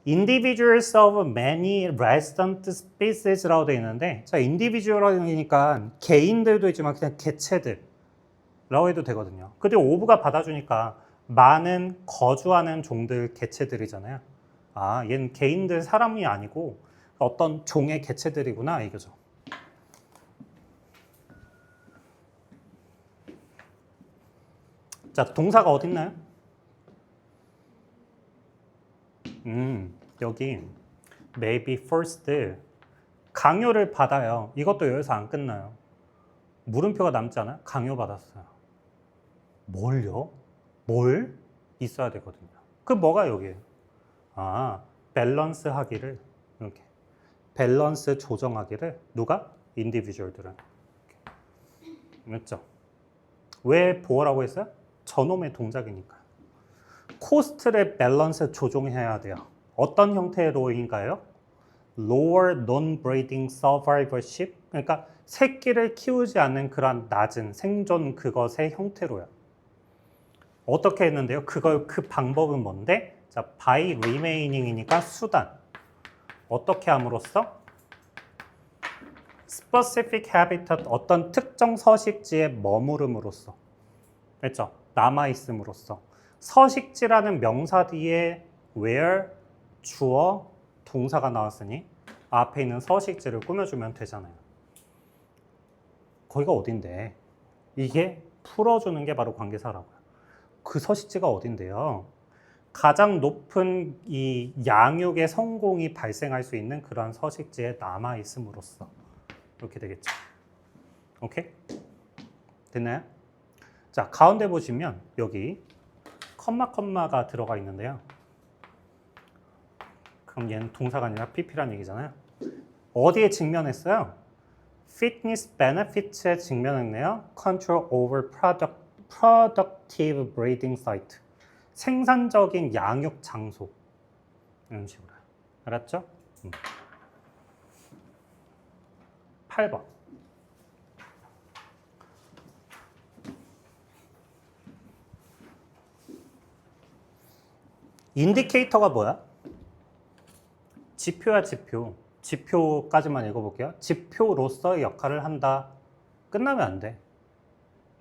individuals of many resident species라고 되어 있는데 자, individual이니까 개인들도 있지만 그냥 개체들라고 해도 되거든요. 근데 of가 받아주니까 많은 거주하는 종들 개체들이잖아요. 아, 얘는 개인들 사람이 아니고 어떤 종의 개체들이구나 이거죠. 자, 동사가 어디 있나요? 여기 maybe first 강요를 받아요. 이것도 여기서 안 끝나요. 물음표가 남잖아요. 강요받았어요. 뭘요? 뭘? 있어야 되거든요. 그 뭐가 여기에요? 아, 밸런스 하기를 이렇게 밸런스 조정하기를 누가? 인디비주얼들은. 맞죠? 왜 보어라고 했어요? 저놈의 동작이니까. 코스트를 밸런스 조정해야 돼요. 어떤 형태의 로잉인가요? Lower non-breeding survivorship. 그러니까 새끼를 키우지 않는 그런 낮은 생존 그것의 형태로요. 어떻게 했는데요? 그 방법은 뭔데? 자, by remaining이니까 수단. 어떻게 함으로써? specific habitat 어떤 특정 서식지에 머무름으로써. 그렇죠? 남아있음으로써. 서식지라는 명사 뒤에 where, 주어, 동사가 나왔으니 앞에 있는 서식지를 꾸며주면 되잖아요. 거기가 어딘데? 이게 풀어주는 게 바로 관계사라고요. 그 서식지가 어딘데요? 가장 높은 이 양육의 성공이 발생할 수 있는 그런 서식지에 남아있음으로써 이렇게 되겠죠. 오케이? 됐나요? 자, 가운데 보시면 여기 컴마가 들어가 있는데요. 그럼 얘는 동사가 아니라 PP란 얘기잖아요. 어디에 직면했어요? Fitness benefits에 직면했네요. Control over productive breeding site. 생산적인 양육 장소. 이런 식으로. 알았죠? 8번. 인디케이터가 뭐야? 지표야, 지표. 지표까지만 읽어볼게요. 지표로서의 역할을 한다. 끝나면 안 돼.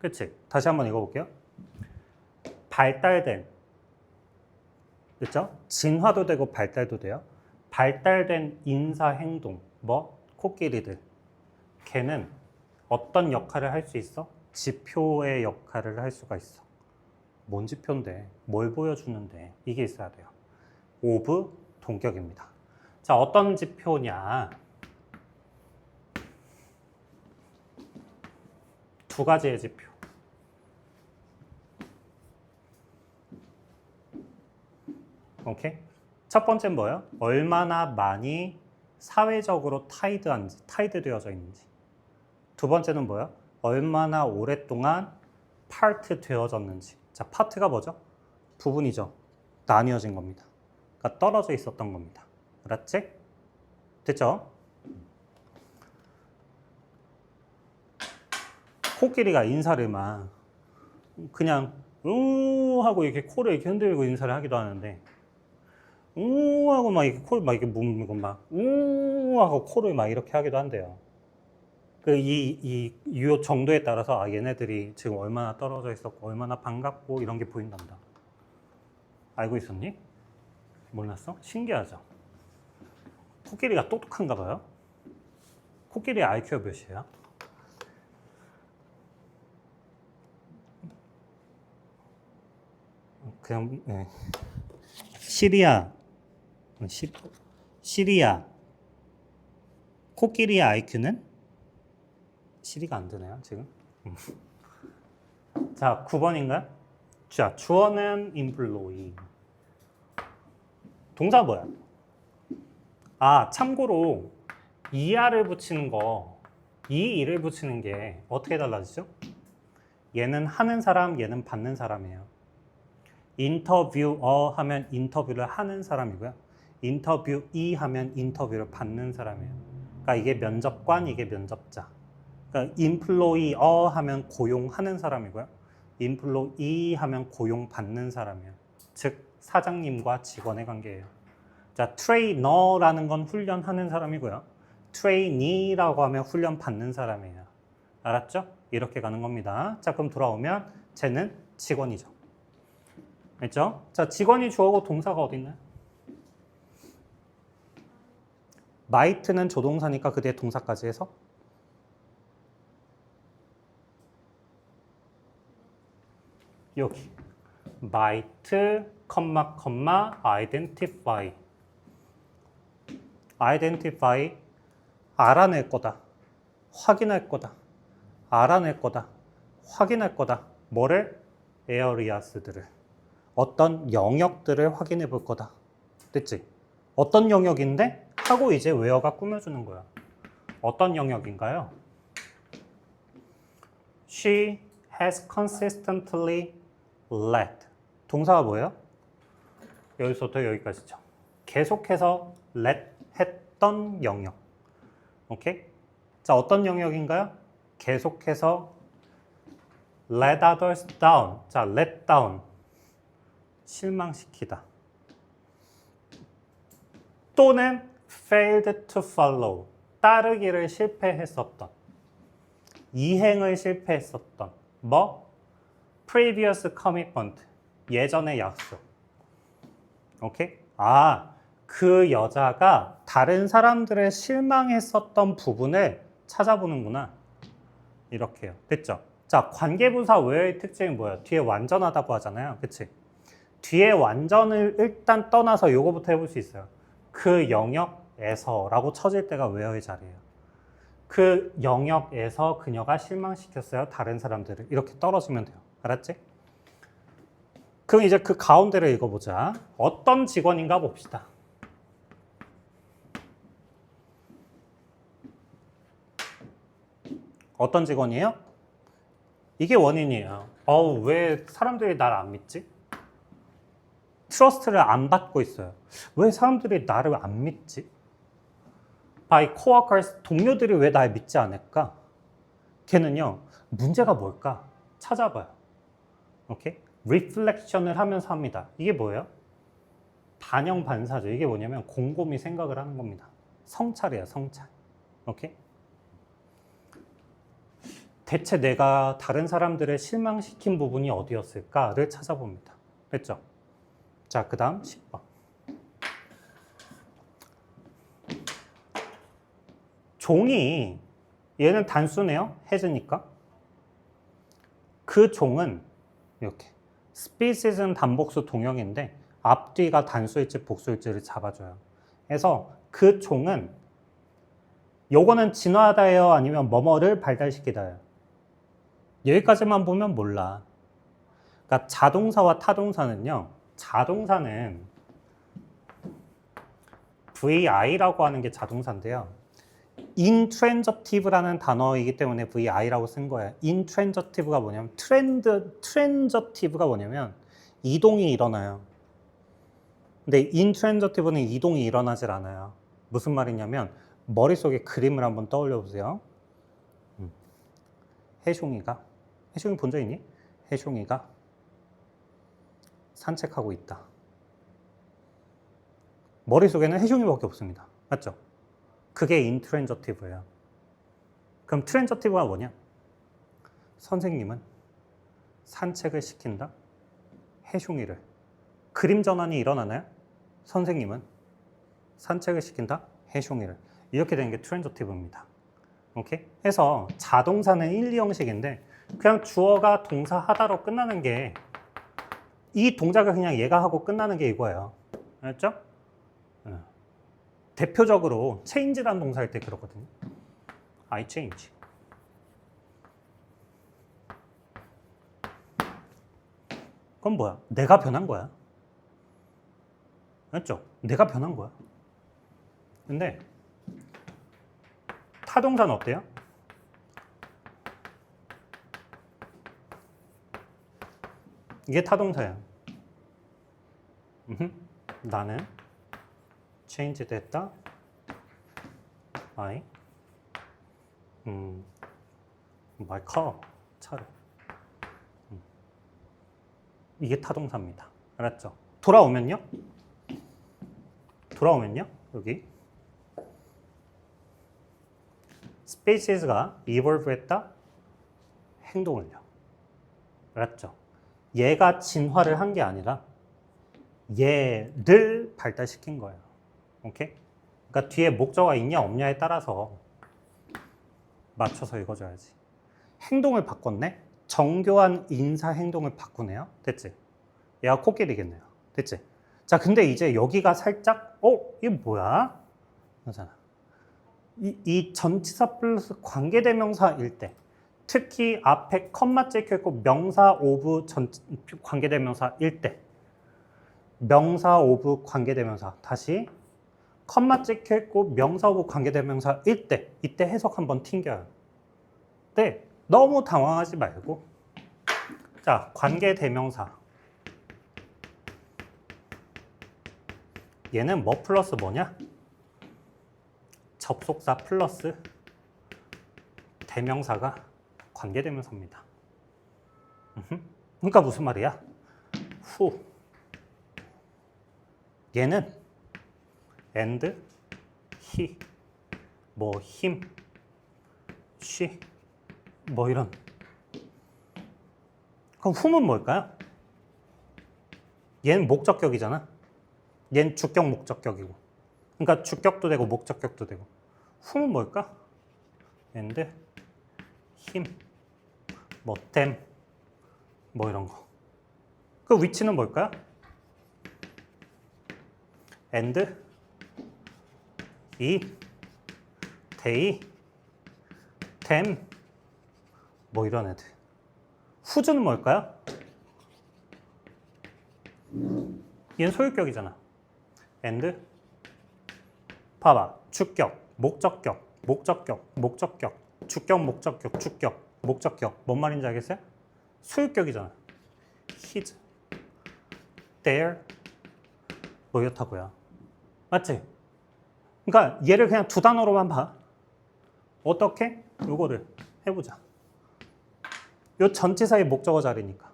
그치? 다시 한번 읽어볼게요. 발달된, 그렇죠? 진화도 되고 발달도 돼요. 발달된 인사 행동, 뭐 코끼리들. 걔는 어떤 역할을 할 수 있어? 지표의 역할을 할 수가 있어. 뭔 지표인데? 뭘 보여주는데? 이게 있어야 돼요. of 동격입니다. 자, 어떤 지표냐? 두 가지의 지표. 오케이? 첫 번째는 뭐예요? 얼마나 많이 사회적으로 타이드 되어져 있는지. 두 번째는 뭐예요? 얼마나 오랫동안 파트 되어졌는지. 자, 파트가 뭐죠? 부분이죠. 나뉘어진 겁니다. 그러니까 떨어져 있었던 겁니다. 알았지? 됐죠? 코끼리가 인사를 막 그냥 하고 이렇게 코를 이렇게 흔들고 인사를 하기도 하는데 하고 막 이렇게 코를 막 이렇게 물고 막 하고 코를 막 이렇게 하기도 한대요. 이 유효 정도에 따라서 얘네들이 지금 얼마나 떨어져 있었고 얼마나 반갑고 이런 게 보인단다. 알고 있었니? 몰랐어? 신기하죠? 코끼리가 똑똑한가 봐요. 코끼리 IQ가 몇이에요? 그냥 네. 시리아 코끼리의 IQ는 시리가 안 되네요 지금. 자, 9번인가요? 자, 주어는 employee. 동사 뭐야? 참고로 er를 붙이는 거, 이를 붙이는 게 어떻게 달라지죠? 얘는 하는 사람, 얘는 받는 사람이에요. 인터뷰어 하면 인터뷰를 하는 사람이고요. 인터뷰이 하면 인터뷰를 받는 사람이에요. 그러니까 이게 면접관, 이게 면접자. 그러니까 employer 하면 고용하는 사람이고요. employee 하면 고용받는 사람이에요. 즉 사장님과 직원의 관계예요. 자, trainer라는 건 훈련하는 사람이고요. trainee라고 하면 훈련 받는 사람이에요. 알았죠? 이렇게 가는 겁니다. 자, 그럼 돌아오면 쟤는 직원이죠. 됐죠? 자, 직원이 주어고 동사가 어디 있나요? might는 조동사니까 그 뒤에 동사까지 해서 여기 might, identify. identify 알아낼 거다, 확인할 거다, 알아낼 거다, 확인할 거다. 뭐를? areas들을, 어떤 영역들을 확인해 볼 거다. 됐지? 어떤 영역인데? 하고 이제 where가 꾸며주는 거야. 어떤 영역인가요? She has consistently led. 동사가 뭐예요? 여기서부터 여기까지죠. 계속해서 led 했던 영역. 오케이? 자, 어떤 영역인가요? 계속해서 let others down. 자, let down. 실망시키다. 또는 failed to follow. 따르기를 실패했었던. 이행을 실패했었던. 뭐? previous commitment. 예전의 약속. 오케이? 그 여자가 다른 사람들을 실망했었던 부분을 찾아보는구나. 이렇게요. 됐죠? 자, 관계부사 where의 특징이 뭐예요? 뒤에 완전하다고 하잖아요. 그치? 뒤에 완전을 일단 떠나서 요거부터 해볼 수 있어요. 그 영역에서 라고 쳐질 때가 where의 자리예요. 그 영역에서 그녀가 실망시켰어요. 다른 사람들을. 이렇게 떨어지면 돼요. 알았지? 그럼 이제 그 가운데를 읽어보자. 어떤 직원인가 봅시다. 어떤 직원이에요? 이게 원인이에요. 왜 사람들이 날 안 믿지? 트러스트를 안 받고 있어요. 왜 사람들이 나를 안 믿지? by coworkers, 동료들이 왜 날 믿지 않을까? 걔는요, 문제가 뭘까? 찾아봐요. 오케이? 리플렉션을 하면서 합니다. 이게 뭐예요? 반영 반사죠. 이게 뭐냐면 곰곰이 생각을 하는 겁니다. 성찰이에요, 성찰. 오케이? 대체 내가 다른 사람들을 실망시킨 부분이 어디였을까를 찾아봅니다. 됐죠? 자, 그 다음 10번. 종이, 얘는 단수네요. has니까. 그 종은 이렇게 species는 단복수 동형인데 앞뒤가 단수일지 복수일지를 잡아줘요. 그래서 그 종은 요거는 진화하다예요? 아니면 뭐뭐를 발달시키다예요? 여기까지만 보면 몰라. 그러니까 자동사와 타동사는요. 자동사는 VI라고 하는 게 자동사인데요. intransitive라는 단어이기 때문에 VI라고 쓴 거예요. intransitive가 뭐냐면 transitive가 뭐냐면 이동이 일어나요. 근데 intransitive는 이동이 일어나질 않아요. 무슨 말이냐면 머릿속에 그림을 한번 떠올려 보세요. 해숑이 본 적 있니? 해숑이가 산책하고 있다. 머릿속에는 해숑이밖에 없습니다. 맞죠? 그게 인트랜저티브예요. 그럼 트랜저티브가 뭐냐? 선생님은 산책을 시킨다. 해숑이를. 그림 전환이 일어나나요? 선생님은 산책을 시킨다. 해숑이를. 이렇게 되는 게 트랜저티브입니다. 오케이? 해서 자동사는 1, 2형식인데 그냥 주어가 동사 하다로 끝나는 게 이 동작을 그냥 얘가 하고 끝나는 게 이거예요. 알았죠? 대표적으로 change라는 동사일 때 그렇거든요. I change. 그건 뭐야? 내가 변한 거야. 알았죠? 내가 변한 거야. 근데 타동사는 어때요? 이게 타동사야. 나는 change 됐다. I my car 차를. 이게 타동사입니다. 알았죠? 돌아오면요? 여기 species가 evolve 했다. 행동을요. 알았죠? 얘가 진화를 한 게 아니라 얘를 발달시킨 거예요. 오케이? 그러니까 뒤에 목적어가 있냐 없냐에 따라서 맞춰서 읽어줘야지. 행동을 바꿨네? 정교한 인사 행동을 바꾸네요. 됐지? 얘가 코끼리겠네요. 됐지? 자, 근데 이제 여기가 살짝 이게 뭐야? 그러잖아. 이 전치사 플러스 관계대명사일 때 특히 앞에 컴마 찍혀있고 명사 오브 관계대명사일 때 명사 오브 관계대명사 다시 컴마 찍혀있고 명사 오브 관계대명사일 때 이때 해석 한번 튕겨요. 네, 너무 당황하지 말고 자, 관계대명사 얘는 뭐 플러스 뭐냐? 접속사 플러스 대명사가 관계대명사입니다. 그러니까 무슨 말이야? 후 얘는 and, he, 뭐 him, she, 뭐 이런. 그럼 whom은 뭘까요? 얘는 목적격이잖아. 얘는 주격 목적격이고. 그러니까 주격도 되고 목적격도 되고. whom은 뭘까? and, him, 뭐 them, 뭐 이런 거. 그 위치는 뭘까요? and, it, they, them, 뭐 이런 애들. who's 뭘까요? 얘는 소유격이잖아. and, 봐봐. 주격, 목적격, 주격, 목적격, 주격, 목적격. 뭔 말인지 알겠어요? 소유격이잖아. his, their, 뭐 이렇다고요. 맞지? 그러니까 얘를 그냥 두 단어로만 봐. 어떻게? 요거를 해보자. 요 전치사의 목적어 자리니까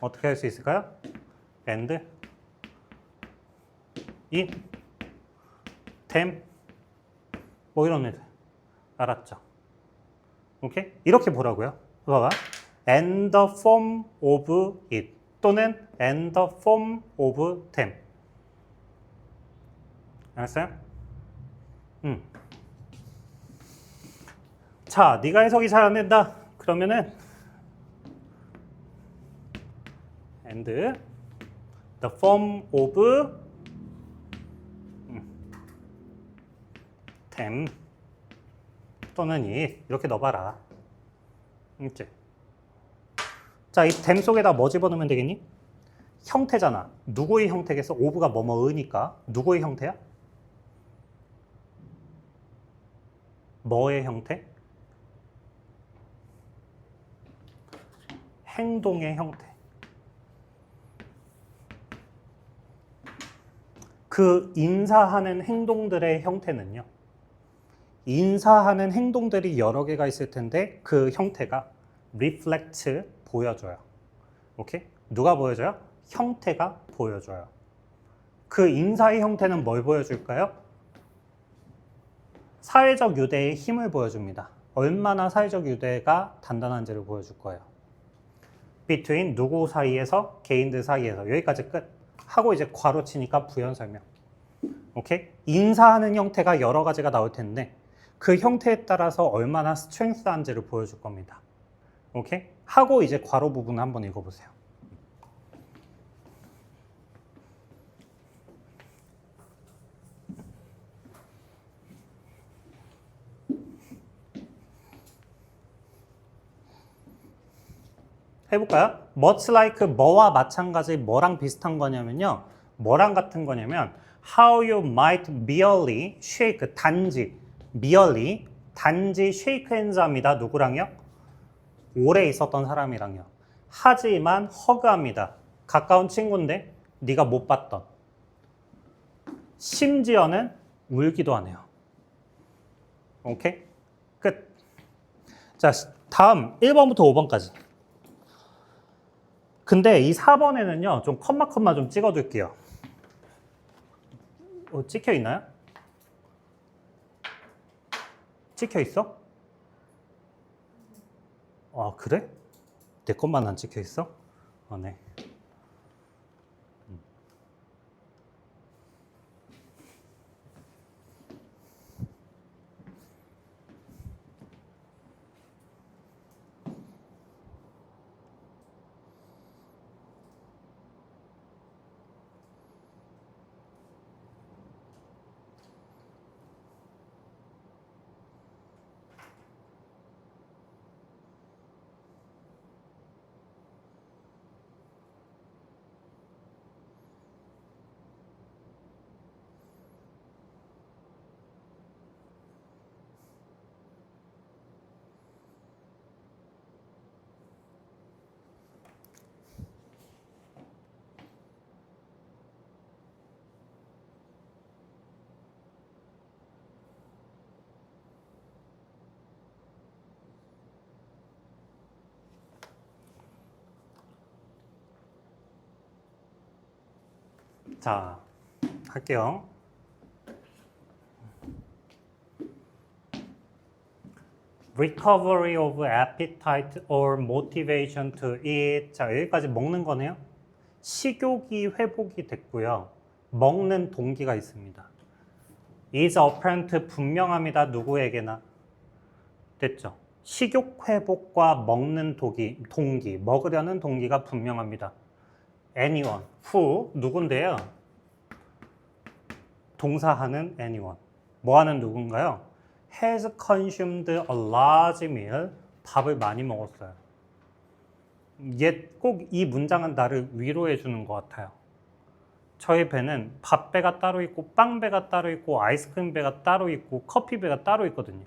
어떻게 할 수 있을까요? and, it, them, 뭐 이런 애들. 알았죠? 오케이? 이렇게 보라고요. 봐봐. and the form of it 또는 and the form of them. 알았어요? 자, 네가 해석이 잘 안 된다. 그러면은 and the form of them 또는 이 이렇게 넣어봐라. 있지? 자, 이 them 속에다 뭐 집어넣으면 되겠니? 형태잖아. 누구의 형태겠어? of가 뭐뭐으니까 누구의 형태야? 뭐의 형태? 행동의 형태. 그 인사하는 행동들의 형태는요. 인사하는 행동들이 여러 개가 있을 텐데 그 형태가 reflect, 보여줘요. 오케이? 누가 보여줘요? 형태가 보여줘요. 그 인사의 형태는 뭘 보여줄까요? 사회적 유대의 힘을 보여줍니다. 얼마나 사회적 유대가 단단한지를 보여줄 거예요. between 누구 사이에서, 개인들 사이에서. 여기까지 끝. 하고 이제 괄호 치니까 부연 설명. 오케이? 인사하는 형태가 여러 가지가 나올 텐데 그 형태에 따라서 얼마나 스트렝스한지를 보여줄 겁니다. 오케이? 하고 이제 괄호 부분 한번 읽어보세요. 해볼까요? much like 뭐와 마찬가지 뭐랑 비슷한 거냐면요. 뭐랑 같은 거냐면 how you might merely shake 단지 merely 단지 shake hands 합니다. 누구랑요? 오래 있었던 사람이랑요. 하지만 허그합니다. 가까운 친구인데 네가 못 봤던. 심지어는 울기도 하네요. 오케이? 끝. 자, 다음 1번부터 5번까지. 근데 이 4번에는요, 좀 컴마 좀 찍어둘게요. 찍혀 있나요? 찍혀 있어? 아, 그래? 내 것만 안 찍혀 있어? 네. 자, 할게요. recovery of appetite or motivation to eat. 자, 여기까지 먹는 거네요. 식욕이 회복이 됐고요. 먹는 동기가 있습니다. is apparent, 분명합니다. 누구에게나. 됐죠? 식욕 회복과 먹는 동기, 먹으려는 동기가 분명합니다. anyone, who, 누군데요? 동사하는 anyone. 뭐하는 누군가요? has consumed a large meal. 밥을 많이 먹었어요. 꼭 이 문장은 나를 위로해 주는 것 같아요. 저희 배는 밥배가 따로 있고 빵배가 따로 있고 아이스크림 배가 따로 있고 커피 배가 따로 있거든요.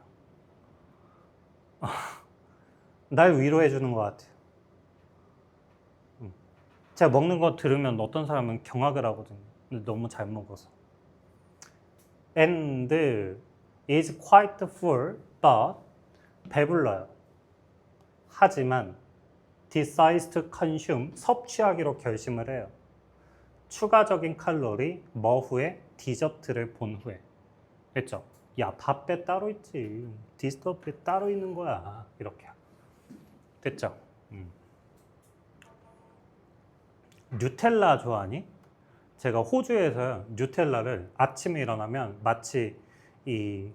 날 위로해 주는 것 같아요. 제가 먹는 거 들으면 어떤 사람은 경악을 하거든요. 너무 잘 먹어서. And is quite full, but 배불러요. 하지만 decides to consume, 섭취하기로 결심을 해요. 추가적인 칼로리, 뭐 후에? 디저트를 본 후에. 됐죠? 야, 밥배 따로 있지. 디저트 따로 있는 거야. 이렇게. 됐죠? 뉴텔라 좋아하니? 제가 호주에서 뉴텔라를 아침에 일어나면 마치 이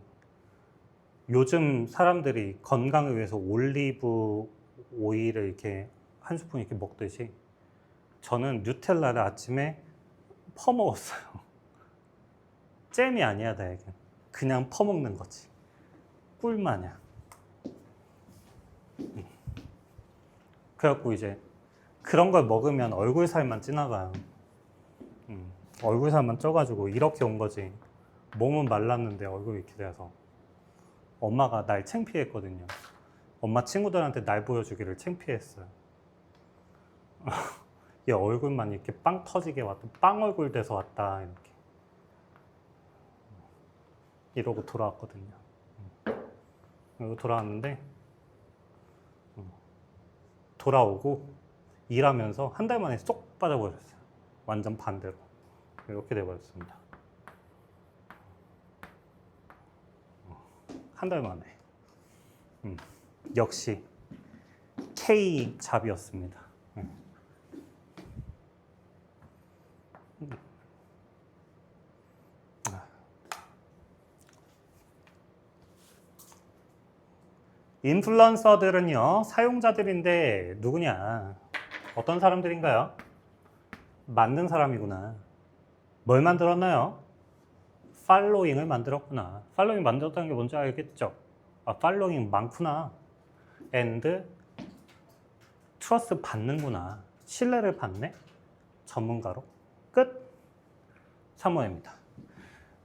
요즘 사람들이 건강을 위해서 올리브 오일을 이렇게 한 스푼 이렇게 먹듯이 저는 뉴텔라를 아침에 퍼먹었어요. 잼이 아니야, 다행히. 그냥 퍼먹는 거지. 꿀마냥. 그래갖고 이제 그런 걸 먹으면 얼굴 살만 찌나가요. 얼굴 살만 쪄가지고 이렇게 온 거지. 몸은 말랐는데 얼굴이 이렇게 돼서. 엄마가 날 창피했거든요. 엄마 친구들한테 날 보여주기를 창피했어요. 얘 얼굴만 이렇게 빵 터지게 왔다. 빵 얼굴 돼서 왔다. 이렇게. 이러고 돌아왔거든요. 이러고 돌아왔는데 돌아오고 일하면서 한 달 만에 쏙 빠져버렸어요. 완전 반대로. 이렇게 돼버렸습니다. 한 달 만에. 역시 K 잡이었습니다. 인플루언서들은요, 사용자들인데 누구냐? 어떤 사람들인가요? 만든 사람이구나. 뭘 만들었나요? 팔로잉을 만들었구나. 팔로잉 만들었다는 게 뭔지 알겠죠? 아, 팔로잉 많구나. and 트러스 받는구나. 신뢰를 받네. 전문가로. 끝. 3번입니다.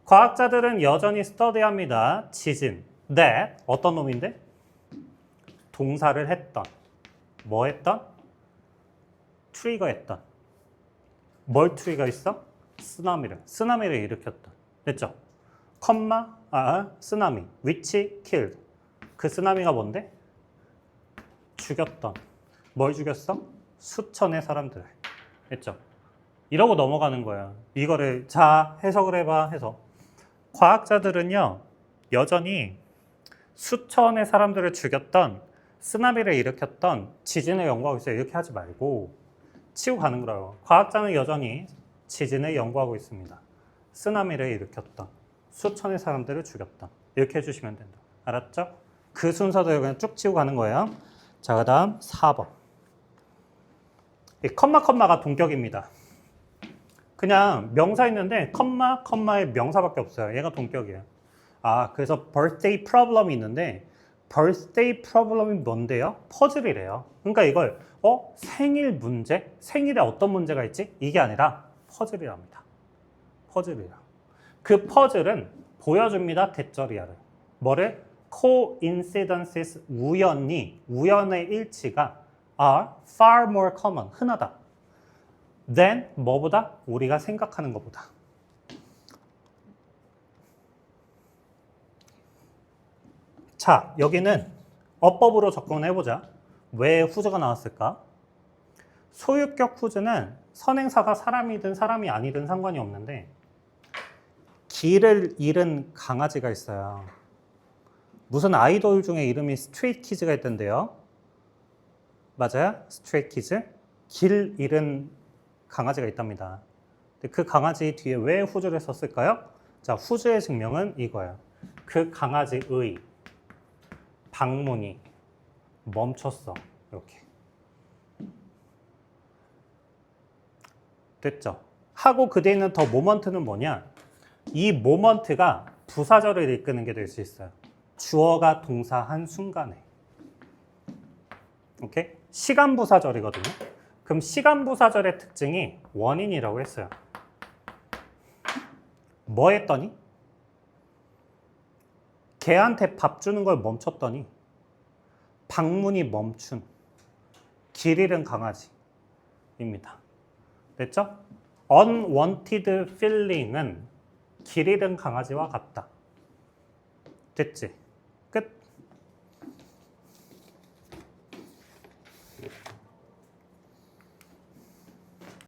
과학자들은 여전히 스터디합니다. 지진. that 어떤 놈인데? 동사를 했던. 뭐 했던? 트리거 했던. 뭘 트리거 했어? 쓰나미를 일으켰던. 됐죠? 쓰나미. which killed. 그 쓰나미가 뭔데? 죽였던. 뭘 죽였어? 수천의 사람들. 됐죠? 이러고 넘어가는 거야. 이거를 자 해석을 해봐 해서. 과학자들은요 여전히 수천의 사람들을 죽였던 쓰나미를 일으켰던 지진을 연구하고 있어요. 이렇게 하지 말고 치고 가는 거라고. 과학자는 여전히 지진을 연구하고 있습니다. 쓰나미를 일으켰던 수천의 사람들을 죽였던. 이렇게 해주시면 된다. 알았죠? 그 순서대로 그냥 쭉 치고 가는 거예요. 자, 그 다음 4번. 이 컴마가 동격입니다. 그냥 명사 있는데 컴마의 명사밖에 없어요. 얘가 동격이에요. 아, 그래서 birthday problem이 있는데 birthday problem이 뭔데요? 퍼즐이래요. 그러니까 이걸 생일 문제? 생일에 어떤 문제가 있지? 이게 아니라 퍼즐이랍니다. 퍼즐이에요. 그 퍼즐은 보여줍니다. 대절이야를. 뭐를? coincidences, 우연의 일치가 are far more common, 흔하다. than 뭐보다? 우리가 생각하는 것보다. 자, 여기는 어법으로 접근해보자. 왜 후즈가 나왔을까? 소유격 후즈는 선행사가 사람이든 사람이 아니든 상관이 없는데 길을 잃은 강아지가 있어요. 무슨 아이돌 중에 이름이 스트레이트 키즈가 있던데요. 맞아요? 스트레이트 키즈. 길 잃은 강아지가 있답니다. 그 강아지 뒤에 왜 후즈를 썼을까요? 자, 후즈의 증명은 이거예요. 그 강아지의 방문이 멈췄어. 이렇게. 됐죠? 하고 그 뒤에 있는 더 모먼트는 뭐냐? 이 모먼트가 부사절을 이끄는 게 될 수 있어요. 주어가 동사한 순간에. 오케이? 시간 부사절이거든요. 그럼 시간 부사절의 특징이 원인이라고 했어요. 뭐 했더니? 개한테 밥 주는 걸 멈췄더니 방문이 멈춘 길 잃은 강아지입니다. 됐죠? unwanted feeling은 길 잃은 강아지와 같다. 됐지?